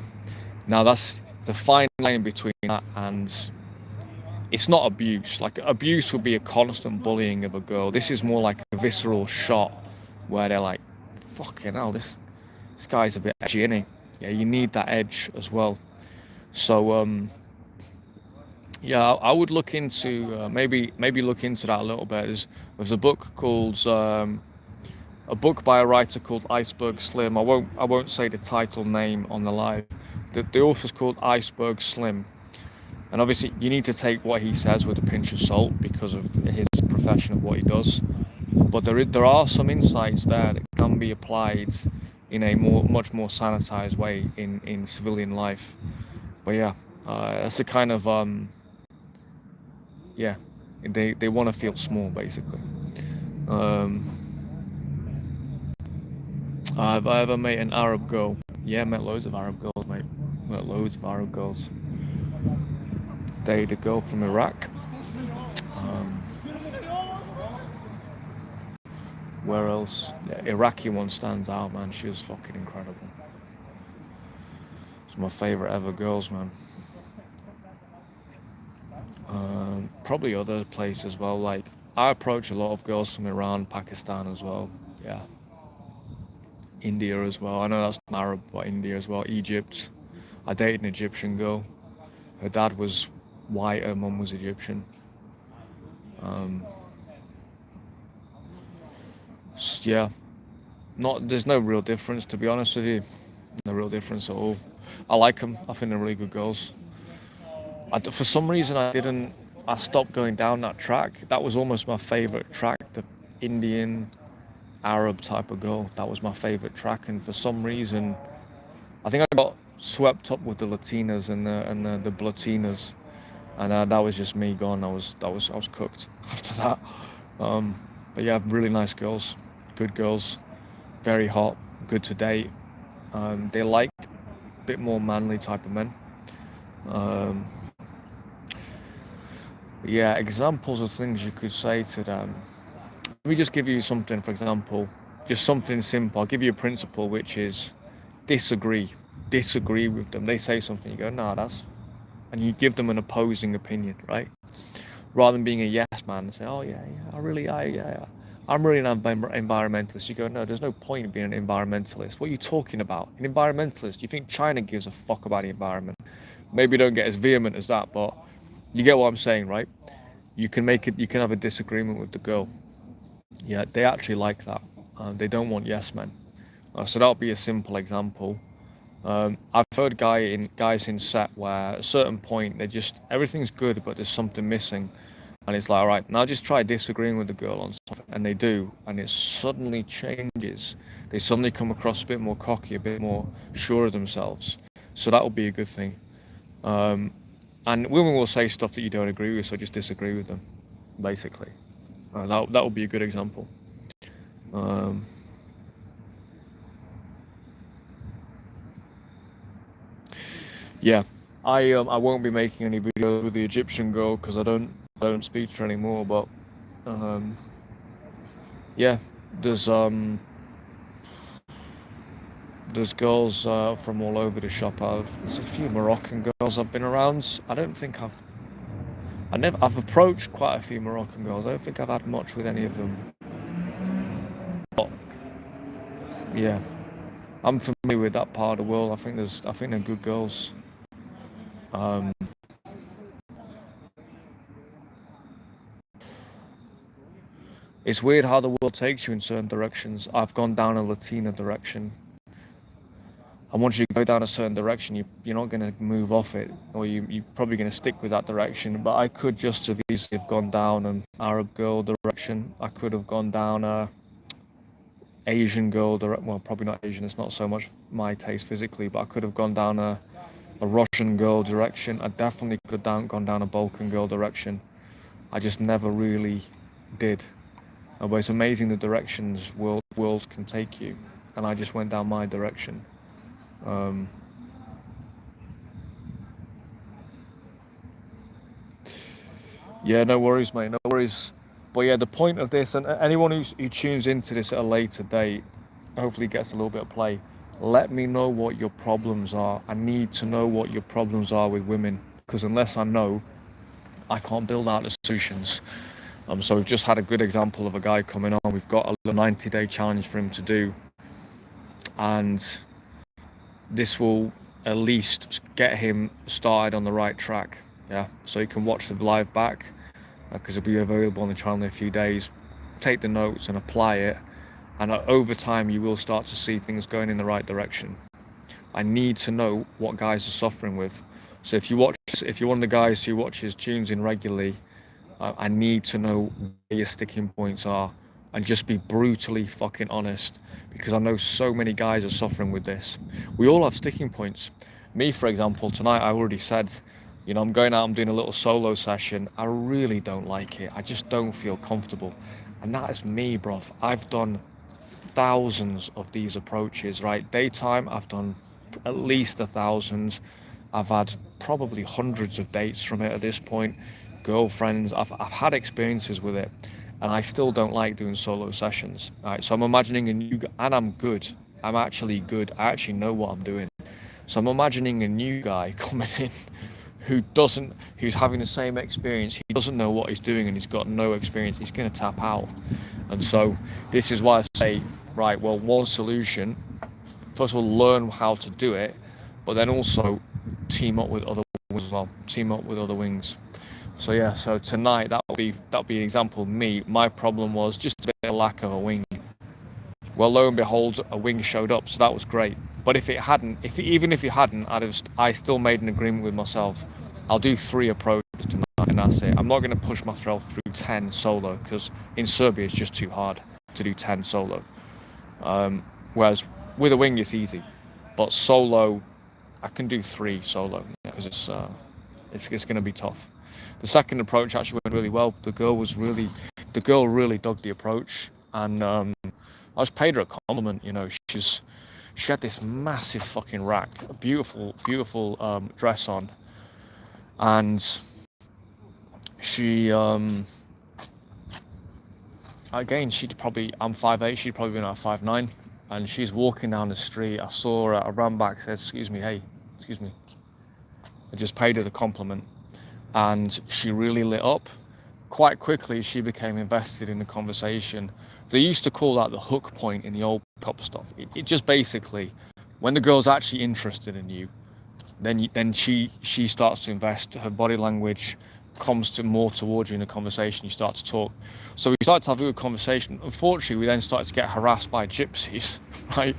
Speaker 1: Now that's the fine line between that and it's not abuse. Like abuse would be a constant bullying of a girl. This is more like a visceral shot where they're like, fucking hell, this guy's a bit edgy, isn't he? Yeah, you need that edge as well. So I would look into maybe look into that a little bit. There's a book called a book by a writer called Iceberg Slim. I won't say the title name on the live. The author's called Iceberg Slim, and obviously you need to take what he says with a pinch of salt because of his profession of what he does. But there are some insights there that can be applied in a much more sanitized way in civilian life. But yeah, that's a kind of they want to feel small basically. Have I ever met an Arab girl? Yeah, met loads of Arab girls, mate. Met loads of Arab girls. Dated a girl from Iraq. Where else? Yeah, Iraqi one stands out, man. She was fucking incredible. It's my favorite ever girls, man. Probably other places as well. Like I approach a lot of girls from Iran, Pakistan as well. Yeah. India as well. I know that's not Arab, but India as well. Egypt. I dated an Egyptian girl. Her dad was white, her mum was Egyptian. There's no real difference, to be honest with you. No real difference at all. I like them. I think they're really good girls. For some reason, I stopped going down that track. That was almost my favorite track, the Indian Arab type of girl. That was my favorite track, and for some reason, I think I got swept up with the Latinas and the Blatinas, and that was just me gone. I was cooked after that. But yeah, really nice girls, good girls, very hot, good to date. They like a bit more manly type of men. Examples of things you could say to them. Let me just give you something, for example, just something simple. I'll give you a principle, which is disagree. disagree with them. They say something, you go, nah, that's, and you give them an opposing opinion, right? Rather than being a yes man and say, oh yeah, I'm really an environmentalist. You go, no, there's no point in being an environmentalist. What are you talking about? An environmentalist? You think China gives a fuck about the environment? Maybe don't get as vehement as that, but you get what I'm saying, right? You can make it. You can have a disagreement with the girl. Yeah, they actually like that. They don't want yes men. So that'll be a simple example. I've heard guys in set where at a certain point they just everything's good, but there's something missing, and it's like, all right, now just try disagreeing with the girl on stuff, and they do, and it suddenly changes. They suddenly come across a bit more cocky, a bit more sure of themselves. So that will be a good thing. And women will say stuff that you don't agree with, so just disagree with them, basically. That would be a good example. Yeah, I won't be making any videos with the Egyptian girl because I don't speak to her anymore. But yeah, there's girls from all over the shop. There's a few Moroccan girls I've been around. I've approached quite a few Moroccan girls. I don't think I've had much with any of them. But yeah, I'm familiar with that part of the world. I think they're good girls. It's weird how the world takes you in certain directions. I've gone down a Latina direction. And once you go down a certain direction, you're not going to move off it, or you're probably going to stick with that direction. But I could just as easily have gone down an Arab girl direction. I could have gone down a Asian girl direction. Well, probably not Asian. It's not so much my taste physically, but I could have gone down a Russian girl direction. I definitely could have gone down a Balkan girl direction. I just never really did. But it's amazing the directions world can take you, and I just went down my direction. Yeah, no worries, mate. No worries. But yeah, the point of this, and anyone who tunes into this at a later date, hopefully gets a little bit of play. Let me know what your problems are. I need to know what your problems are with women, because unless I know, I can't build out the solutions. So we've just had a good example of a guy coming on. We've got a 90-day challenge for him to do, and this will at least get him started on the right track. Yeah, so you can watch the live back because it'll be available on the channel in a few days. Take the notes and apply it, and over time you will start to see things going in the right direction. I need to know what guys are suffering with. So if you're one of the guys who watches tunes in regularly, I need to know where your sticking points are, and just be brutally fucking honest, because I know so many guys are suffering with this. We all have sticking points. Me, for example, tonight I already said, I'm going out, I'm doing a little solo session. I really don't like it. I just don't feel comfortable. And that is me, bruv. I've done thousands of these approaches, right? Daytime, I've done at least 1,000. I've had probably hundreds of dates from it at this point. Girlfriends, I've had experiences with it, and I still don't like doing solo sessions. Right, so I'm imagining and I'm good. I'm actually good. I actually know what I'm doing. So I'm imagining a new guy coming in who's having the same experience. He doesn't know what he's doing, and he's got no experience. He's going to tap out. And so this is why I say, right, well, one solution, first of all, learn how to do it, but then also team up with other wings as well. Team up with other wings. So yeah, so tonight that'll be an example of me. My problem was just a bit of lack of a wing. Well, lo and behold, a wing showed up, so that was great. But even if it hadn't, I still made an agreement with myself. I'll do 3 approaches tonight, and that's it. I'm not going to push myself through 10 solo, because in Serbia it's just too hard to do 10 solo. Whereas with a wing it's easy, but solo I can do 3 solo, because it's going to be tough. The second approach actually went really well. The girl really dug the approach, and I just paid her a compliment. She had this massive fucking rack, a beautiful dress on, and she again, I'm 5'8", she'd probably been about 5'9", and she's walking down the street. I saw her, I ran back, said, excuse me, hey, excuse me. I just paid her the compliment, and she really lit up. Quite quickly, she became invested in the conversation. They used to call that the hook point in the old pop stuff. It just basically, when the girl's actually interested in you, then she starts to invest. Her body language comes to more towards you in the conversation. You start to talk. So we started to have a good conversation. Unfortunately, we then started to get harassed by gypsies, right?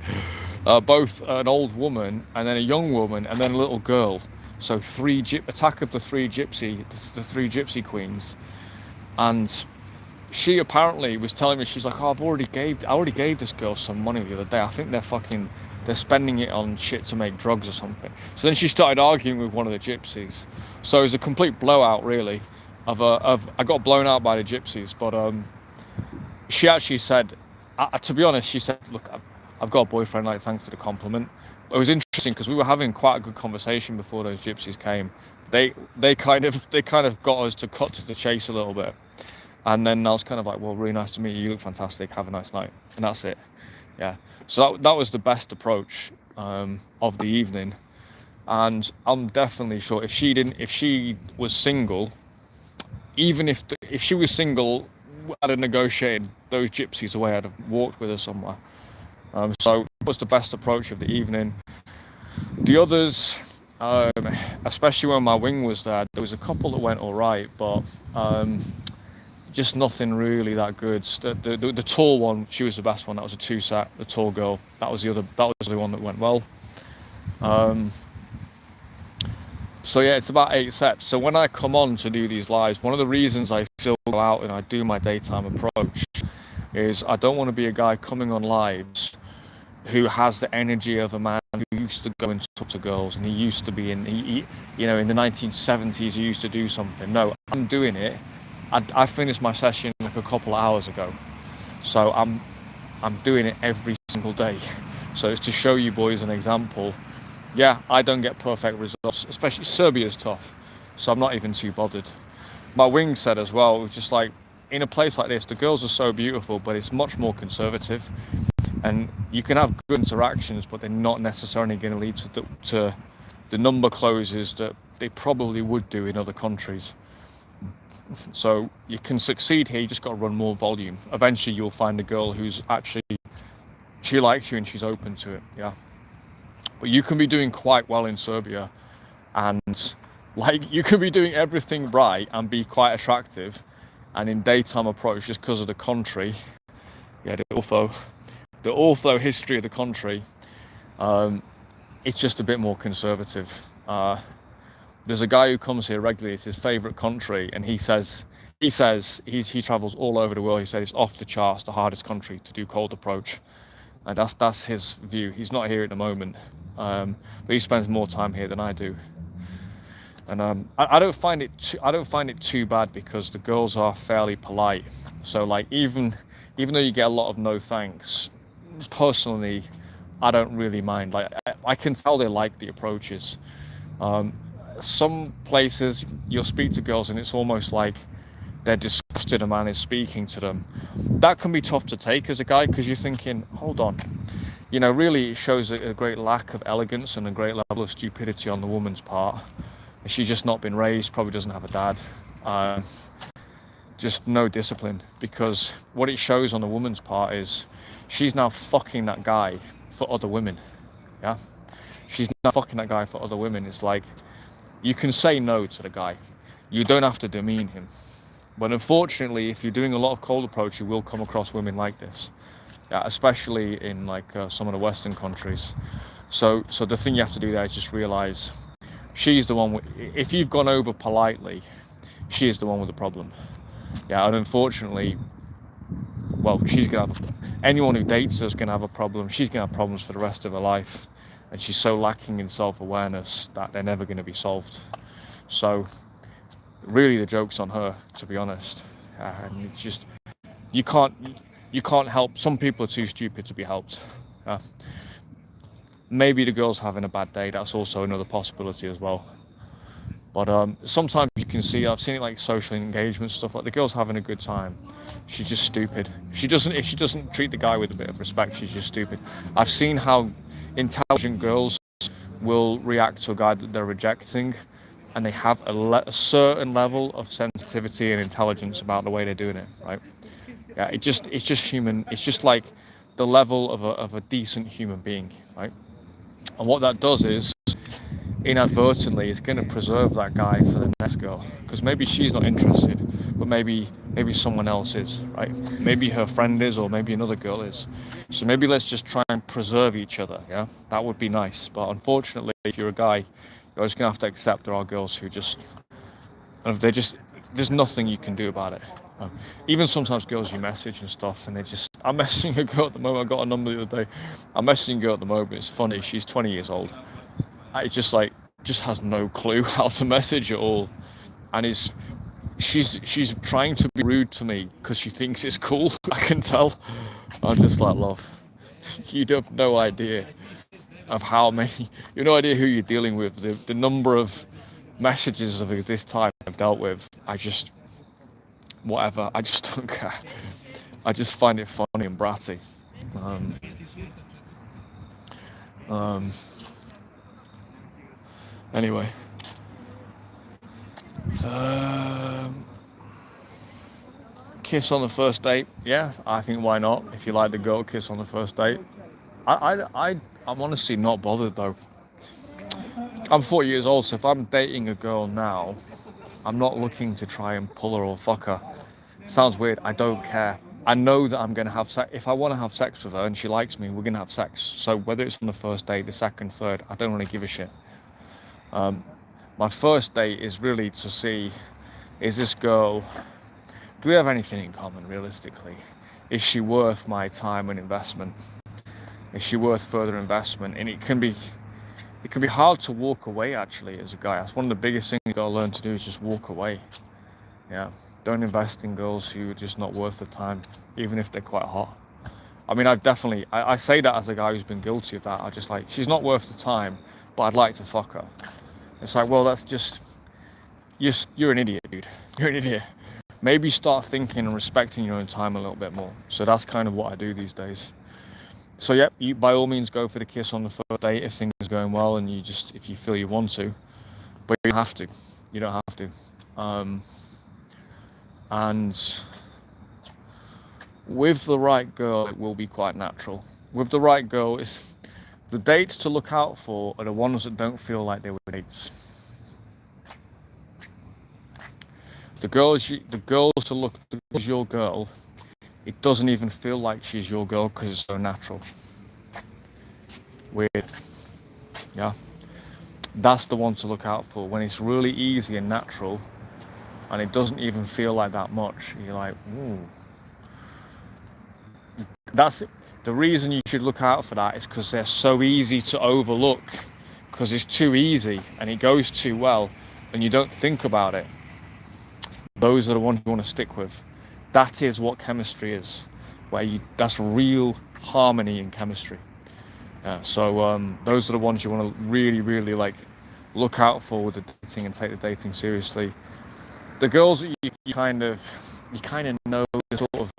Speaker 1: Both an old woman and then a young woman and then a little girl. So attack of the three gypsy queens. And she apparently was telling me, she's like, oh, I already gave this girl some money the other day. I think they're spending it on shit to make drugs or something. So then she started arguing with one of the gypsies. So it was a complete blowout, really. I got blown out by the gypsies, but she actually said, to be honest, she said, look, I've got a boyfriend, like, thanks for the compliment. But it was interesting because we were having quite a good conversation before those gypsies came. They kind of got us to cut to the chase a little bit. And then I was kind of like, well, really nice to meet you. You look fantastic. Have a nice night. And that's it. Yeah. So that was the best approach of the evening. And I'm definitely sure if she was single, even if she was single, I'd have negotiated those gypsies away. I'd have walked with her somewhere. So it was the best approach of the evening. The others, especially when my wing was there was a couple that went all right, but just nothing really that good. The tall one, she was the best one. That was a 2-set. The tall girl, that was the one that went well. So yeah, it's about 8 sets. So when I come on to do these lives, one of the reasons I still go out and I do my daytime approach is I don't want to be a guy coming on lives who has the energy of a man who used to go and talk to girls, and he used to be in the 1970s, he used to do something. No, I'm doing it. I finished my session like a couple of hours ago, so I'm doing it every single day. So it's to show you boys an example. Yeah, I don't get perfect results, especially Serbia's tough, so I'm not even too bothered. My wing said as well, it was just like, in a place like this, the girls are so beautiful, but it's much more conservative, and you can have good interactions, but they're not necessarily going to lead to the number closes that they probably would do in other countries. So you can succeed here, you just got to run more volume. Eventually you'll find a girl who's actually, she likes you and she's open to it, yeah. But you can be doing quite well in Serbia, and like, you can be doing everything right and be quite attractive, and in daytime approach, just because of the country, yeah, the ortho history of the country, it's just a bit more conservative. There's a guy who comes here regularly, it's his favourite country, and he says he travels all over the world. He said it's off the charts, the hardest country to do cold approach. And that's his view. He's not here at the moment, but he spends more time here than I do. And I don't find it too bad because the girls are fairly polite. So like, even though you get a lot of no thanks, personally, I don't really mind. Like, I can tell they like the approaches. Some places you'll speak to girls and it's almost like they're disgusted a man is speaking to them. That can be tough to take as a guy, because you're thinking, hold on, really it shows a great lack of elegance and a great level of stupidity on the woman's part. She's just not been raised, probably doesn't have a dad, just no discipline, because what it shows on the woman's part is she's now fucking that guy for other women. Yeah, she's now fucking that guy for other women. It's like, you can say no to the guy, you don't have to demean him. But unfortunately, if you're doing a lot of cold approach, you will come across women like this, yeah, especially in like some of the Western countries. So the thing you have to do there is just realize she's the one. If you've gone over politely, she is the one with the problem. Yeah, and unfortunately, well, she's gonna have, anyone who dates her is gonna have a problem. She's gonna have problems for the rest of her life, and she's so lacking in self-awareness that they're never gonna be solved. So really, the joke's on her, to be honest. And it's just, you can't help. Some people are too stupid to be helped. Maybe the girl's having a bad day. That's also another possibility as well. But sometimes you can see, I've seen it like social engagement stuff, like the girl's having a good time. She's just stupid. If she doesn't treat the guy with a bit of respect, she's just stupid. I've seen how intelligent girls will react to a guy that they're rejecting, and they have a certain level of sensitivity and intelligence about the way they're doing it, right? Yeah, it's just human. It's just like the level of a decent human being, right? And what that does is, inadvertently, it's going to preserve that guy for the next girl, because maybe she's not interested, but maybe someone else is, right? Maybe her friend is, or maybe another girl is. So maybe let's just try and preserve each other. Yeah, that would be nice. But unfortunately, if you're a guy, you're just gonna have to accept there are girls who just, there's nothing you can do about it. Even sometimes girls you message and stuff, and I'm messaging a girl at the moment. I got a number the other day. I'm messaging a girl at the moment. It's funny. She's 20 years old. It's just like, just has no clue how to message at all, and she's trying to be rude to me because she thinks it's cool. I can tell. I'm just like, love, you have no idea of how many, you have no idea who you're dealing with. The number of messages of this type I've dealt with. Whatever. I just don't care. I just find it funny and bratty. Anyway. Kiss on the first date. Yeah, I think why not? If you like the girl, kiss on the first date. I'm honestly not bothered though. I'm 40 years old, so if I'm dating a girl now, I'm not looking to try and pull her or fuck her. Sounds weird. I don't care. I know that I'm going to have sex. If I want to have sex with her and she likes me, we're going to have sex. So whether it's on the first date, the second, third, I don't really give a shit. My first date is really to see, is this girl, do we have anything in common realistically? Is she worth my time and investment? Is she worth further investment? And it can be hard to walk away actually as a guy. That's one of the biggest things you gotta learn to do, is just walk away. Yeah, don't invest in girls who are just not worth the time, even if they're quite hot. I mean, I say that as a guy who's been guilty of that. I just like, she's not worth the time, but I'd like to fuck her. It's like, well, that's just, you're an idiot, dude. You're an idiot. Maybe start thinking and respecting your own time a little bit more. So that's kind of what I do these days. So yeah, you by all means go for the kiss on the first date if things are going well, and if you feel you want to, but you don't have to. You don't have to. And with the right girl, it will be quite natural. With the right girl, the dates to look out for are the ones that don't feel like they were dates. The girls to look, towards your girl, it doesn't even feel like she's your girl because it's so natural. Weird. Yeah. That's the one to look out for, when it's really easy and natural and it doesn't even feel like that much. You're like, ooh. That's it. The reason you should look out for that is because they're so easy to overlook, because it's too easy and it goes too well and you don't think about it. Those are the ones you want to stick with. That is what chemistry is, that's real harmony in chemistry. Yeah, so those are the ones you want to really, really like look out for with the dating and take the dating seriously. The girls that you kind of know, sort of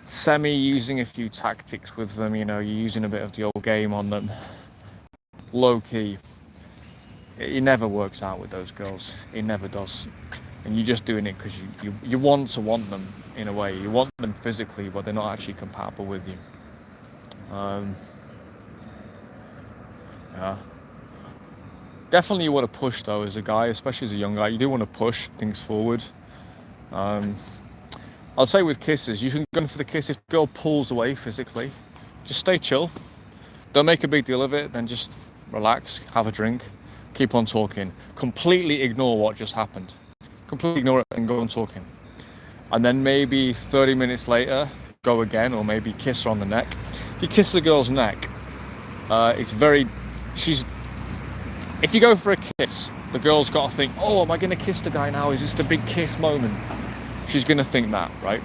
Speaker 1: semi using a few tactics with them, you're using a bit of the old game on them, low key. It never works out with those girls. It never does. And you're just doing it because you want them in a way. You want them physically, but they're not actually compatible with you. Yeah. Definitely you want to push though as a guy, especially as a young guy. You do want to push things forward. I'll say with kisses, you can go for the kiss. If the girl pulls away physically, just stay chill. Don't make a big deal of it. Then just relax, have a drink, keep on talking. Completely ignore what just happened. Completely ignore it and go on talking. And then maybe 30 minutes later, go again, or maybe kiss her on the neck. If you kiss the girl's neck, if you go for a kiss, the girl's got to think, oh, am I going to kiss the guy now? Is this the big kiss moment? She's going to think that, right?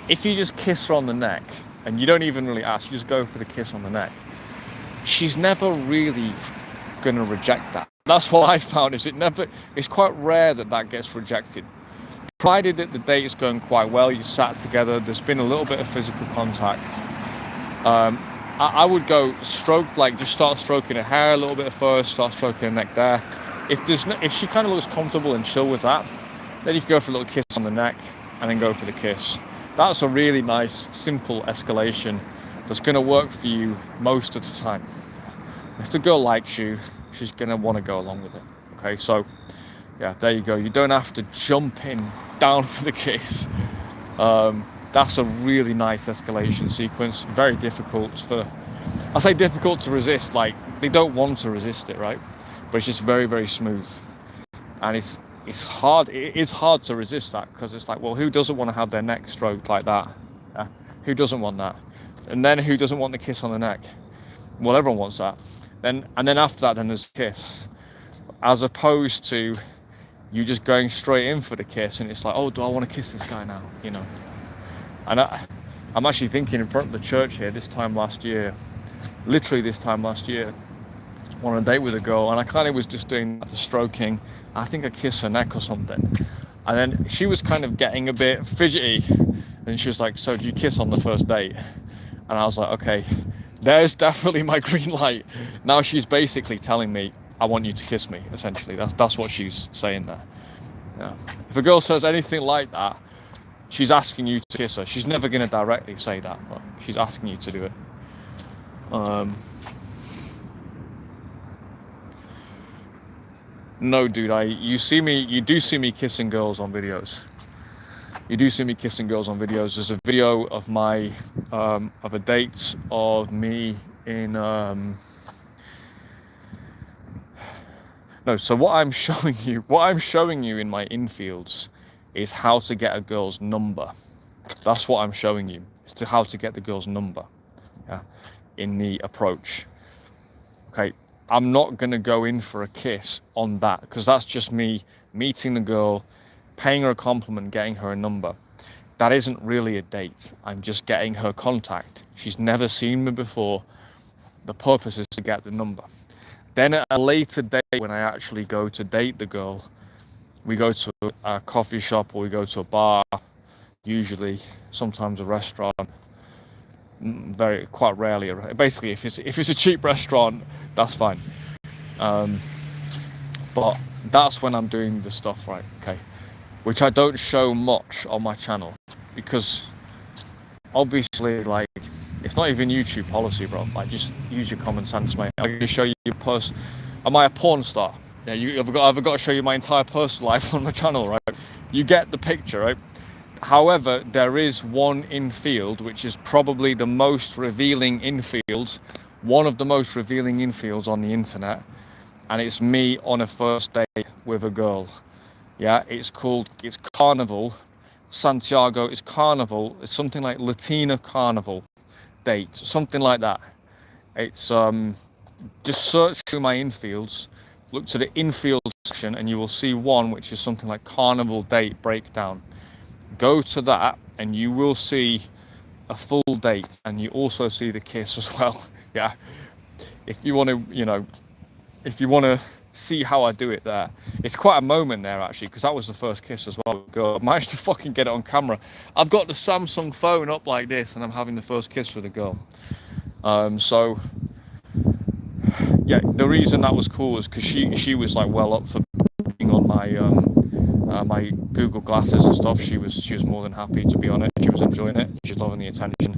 Speaker 1: If you just kiss her on the neck, and you don't even really ask, you just go for the kiss on the neck, she's never really going to reject that. That's what I found, is it's quite rare that gets rejected. Provided that the date is going quite well, you sat together, there's been a little bit of physical contact. I would go just start stroking her hair a little bit first, start stroking her neck there. If she kind of looks comfortable and chill with that, then you can go for a little kiss on the neck and then go for the kiss. That's a really nice, simple escalation that's going to work for you most of the time. If the girl likes you, she's going to want to go along with it. Okay, so yeah, there you go. You don't have to jump in down for the kiss. That's a really nice escalation sequence. Very difficult difficult to resist. Like, they don't want to resist it, right? But it's just very, very smooth. And it's hard. It is hard to resist that, because it's like, well, who doesn't want to have their neck stroked like that? Yeah? Who doesn't want that? And then who doesn't want the kiss on the neck? Well, everyone wants that. And then after that, then there's a kiss. As opposed to you just going straight in for the kiss, and it's like, oh, do I want to kiss this guy now? You know. And I'm actually thinking, in front of the church here, literally this time last year, on a date with a girl, and I kind of was just doing the stroking. I think I kissed her neck or something, and then she was kind of getting a bit fidgety, and she was like, so do you kiss on the first date? And I was like, okay, there's definitely my green light. Now she's basically telling me, I want you to kiss me, essentially. That's what she's saying there. Yeah. If a girl says anything like that, she's asking you to kiss her. She's never going to directly say that, but she's asking you to do it. No, dude, you do see me kissing girls on videos. You do see me kissing girls on videos. There's a video of my, of a date of me in, so what I'm showing you in my infields is how to get a girl's number. That's what I'm showing you. It's how to get the girl's number, yeah, in the approach. Okay, I'm not going to go in for a kiss on that, because that's just me meeting the girl, paying her a compliment, getting her a number. That isn't really a date. I'm just getting her contact. She's never seen me before. The purpose is to get the number. Then at a later date, when I actually go to date the girl, we go to a coffee shop, or we go to a bar, usually, sometimes a restaurant, quite rarely. Basically, if it's a cheap restaurant, that's fine. But that's when I'm doing the stuff, right? Okay, which I don't show much on my channel, because obviously, like, it's not even YouTube policy, bro. Like, just use your common sense, mate. I'm going to show you am I a porn star? Yeah, I've got to show you my entire personal life on the channel, right? You get the picture, right? However, there is one infield, which is probably the most revealing infield, one of the most revealing infields on the internet, and it's me on a first date with a girl. Yeah, it's Carnival. Santiago is Carnival. It's something like Latina Carnival date, something like that. It's just search through my infields, look to the infield section, and you will see one which is something like Carnival date breakdown. Go to that and you will see a full date, and you also see the kiss as well. Yeah, if you want to see how I do it there. It's quite a moment there, actually, because that was the first kiss as well. I managed to fucking get it on camera. I've got the Samsung phone up like this, and I'm having the first kiss with a girl. So yeah, the reason that was cool is because she was like well up for being on my my Google glasses and stuff. She was more than happy to be on it. She was enjoying it. She was loving the attention,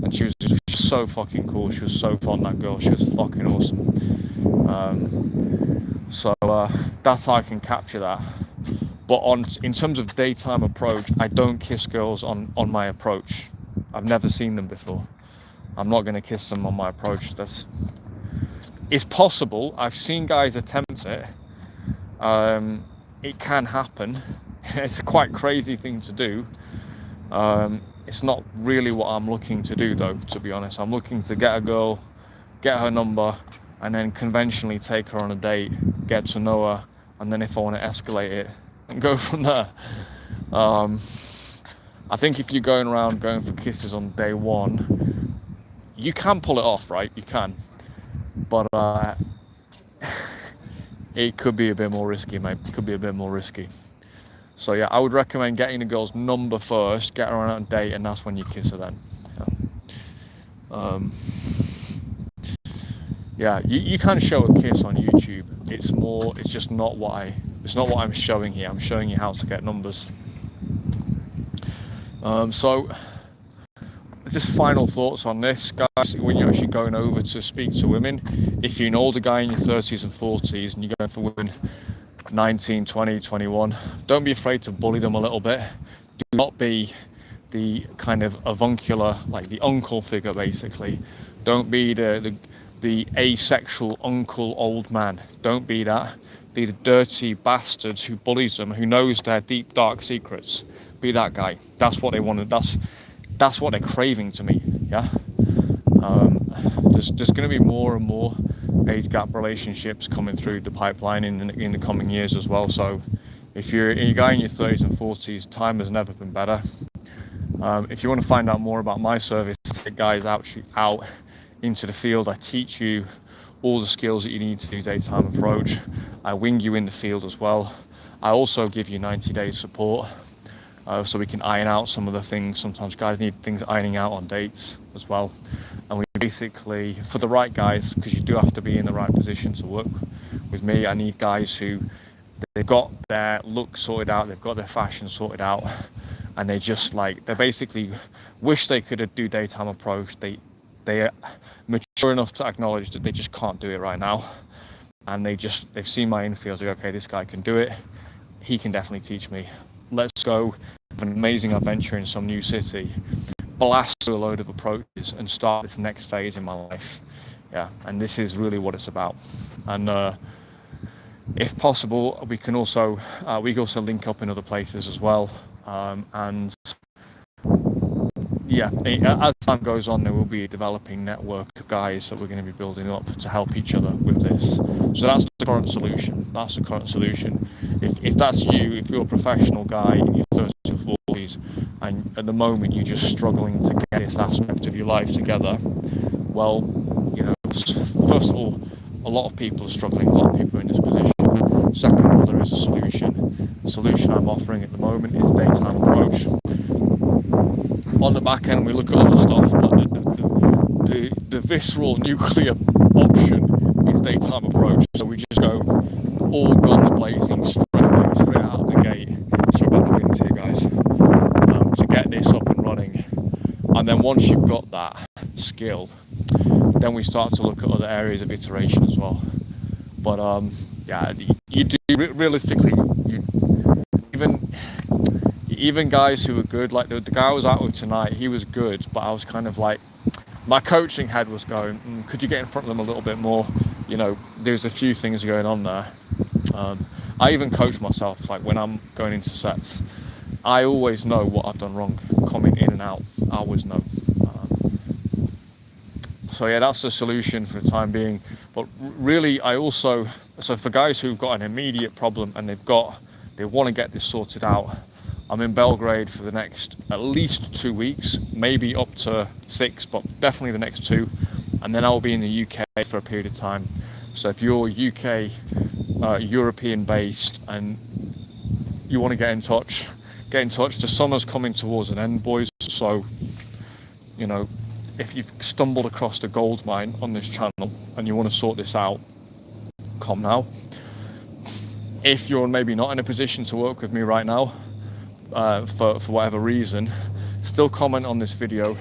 Speaker 1: and she was just so fucking cool. She was so fun, that girl. She was fucking awesome. So that's how I can capture that. But in terms of daytime approach, I don't kiss girls on my approach. I've never seen them before. I'm not going to kiss them on my approach. It's possible. I've seen guys attempt it. It can happen. It's a quite crazy thing to do. It's not really what I'm looking to do, though, to be honest. I'm looking to get a girl, get her number, and then conventionally take her on a date, get to know her, and then if I want to escalate it, and go from there. I think if you're going around going for kisses on day one, you can pull it off, right? You can. But it could be a bit more risky, mate. It could be a bit more risky. So yeah, I would recommend getting the girl's number first, get her on a date, and that's when you kiss her then. Yeah, you can show a kiss on YouTube. It's just not what I'm showing here. I'm showing you how to get numbers. So just final thoughts on this, guys. When you're actually going over to speak to women, if you're an older guy in your 30s and 40s and you're going for women 19, 20, 21, don't be afraid to bully them a little bit. Do not be the kind of avuncular, like the uncle figure, basically. Don't be the asexual uncle old man. Don't be that. Be the dirty bastard who bullies them, who knows their deep dark secrets. Be that guy. That's what they wanted. That's what they're craving to me. Yeah. There's going to be more and more age gap relationships coming through the pipeline in the coming years as well. So if you're a guy in your 30s and 40s, time has never been better. If you want to find out more about my service, take guys out into the field. I teach you all the skills that you need to do daytime approach. I wing you in the field as well. I also give you 90-day support, so we can iron out some of the things. Sometimes guys need things ironing out on dates as well. And we basically, for the right guys, because you do have to be in the right position to work with me, I need guys who, they've got their look sorted out, they've got their fashion sorted out, and they basically wish they could do daytime approach. They are mature enough to acknowledge that they just can't do it right now. And they've seen my infield, like, okay, this guy can do it. He can definitely teach me. Let's go have an amazing adventure in some new city, blast through a load of approaches and start this next phase in my life. Yeah, and this is really what it's about. And if possible, we can also link up in other places as well. And yeah, as time goes on, there will be a developing network of guys that we're going to be building up to help each other with this. So that's the current solution. That's the current solution. If that's you, if you're a professional guy in your 30s or 40s, and at the moment you're just struggling to get this aspect of your life together, well, first of all, a lot of people are struggling. A lot of people are in this position. Second of all, there is a solution. The solution I'm offering at the moment is daytime approach. On the back end, we look at other stuff, but the visceral nuclear option is daytime approach. So we just go all guns blazing straight out of the gate. Sorry about the wind here, guys. To get this up and running, and then once you've got that skill, then we start to look at other areas of iteration as well. But yeah, you do realistically, even guys who were good, like the guy I was out with tonight, he was good, but I was kind of like, my coaching head was going, could you get in front of them a little bit more? There's a few things going on there. I even coach myself, like when I'm going into sets, I always know what I've done wrong coming in and out. I always know. So yeah, that's the solution for the time being. But really, so for guys who've got an immediate problem and they want to get this sorted out, I'm in Belgrade for the next at least 2 weeks, maybe up to 6, but definitely the next 2. And then I'll be in the UK for a period of time. So if you're UK, European based, and you want to get in touch. The summer's coming towards an end, boys. So, if you've stumbled across the gold mine on this channel and you want to sort this out, come now. If you're maybe not in a position to work with me right now, for whatever reason, still comment on this video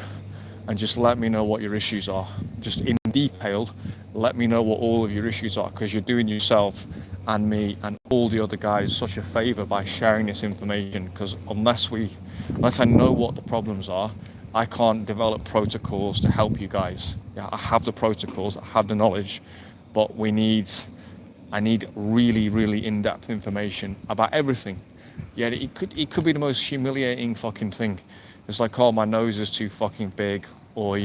Speaker 1: and just let me know what your issues are. Just in detail, let me know what all of your issues are, because you're doing yourself and me and all the other guys such a favor by sharing this information, because unless I know what the problems are, I can't develop protocols to help you guys. Yeah, I have the protocols, I have the knowledge, but I need really, really in-depth information about everything. Yeah, it could be the most humiliating fucking thing. It's like, oh, my nose is too fucking big, or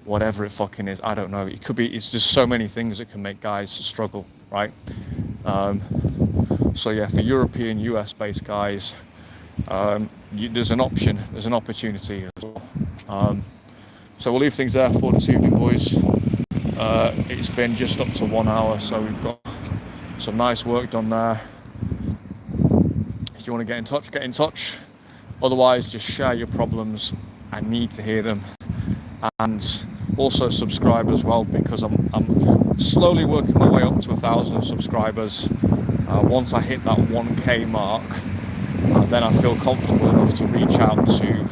Speaker 1: whatever it fucking is. I don't know. It's just so many things that can make guys struggle, right? So yeah, for European, US-based guys, there's an opportunity as well. So we'll leave things there for this evening, boys. It's been just up to 1 hour, so we've got some nice work done there. If you want to get in touch, get in touch. Otherwise, just share your problems. I need to hear them. And also subscribe as well, because I'm slowly working my way up to 1,000 subscribers. Once I hit that 1K mark, then I feel comfortable enough to reach out to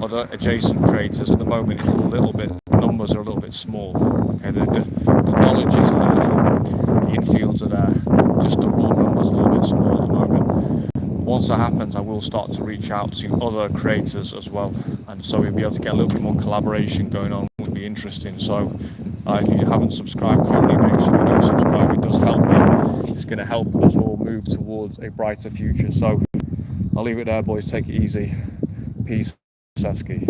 Speaker 1: other adjacent creators. At the moment, it's a little bit, numbers are a little bit small. Okay, the knowledge is there, the infields are there, just the raw numbers a little bit small at the moment. Once that happens, I will start to reach out to other creators as well, and so we'll be able to get a little bit more collaboration going on. It would be interesting. So if you haven't subscribed currently, make sure you do subscribe. It does help me. It's going to help us all move towards a brighter future. So I'll leave it there, boys. Take it easy. Peace. Sasky.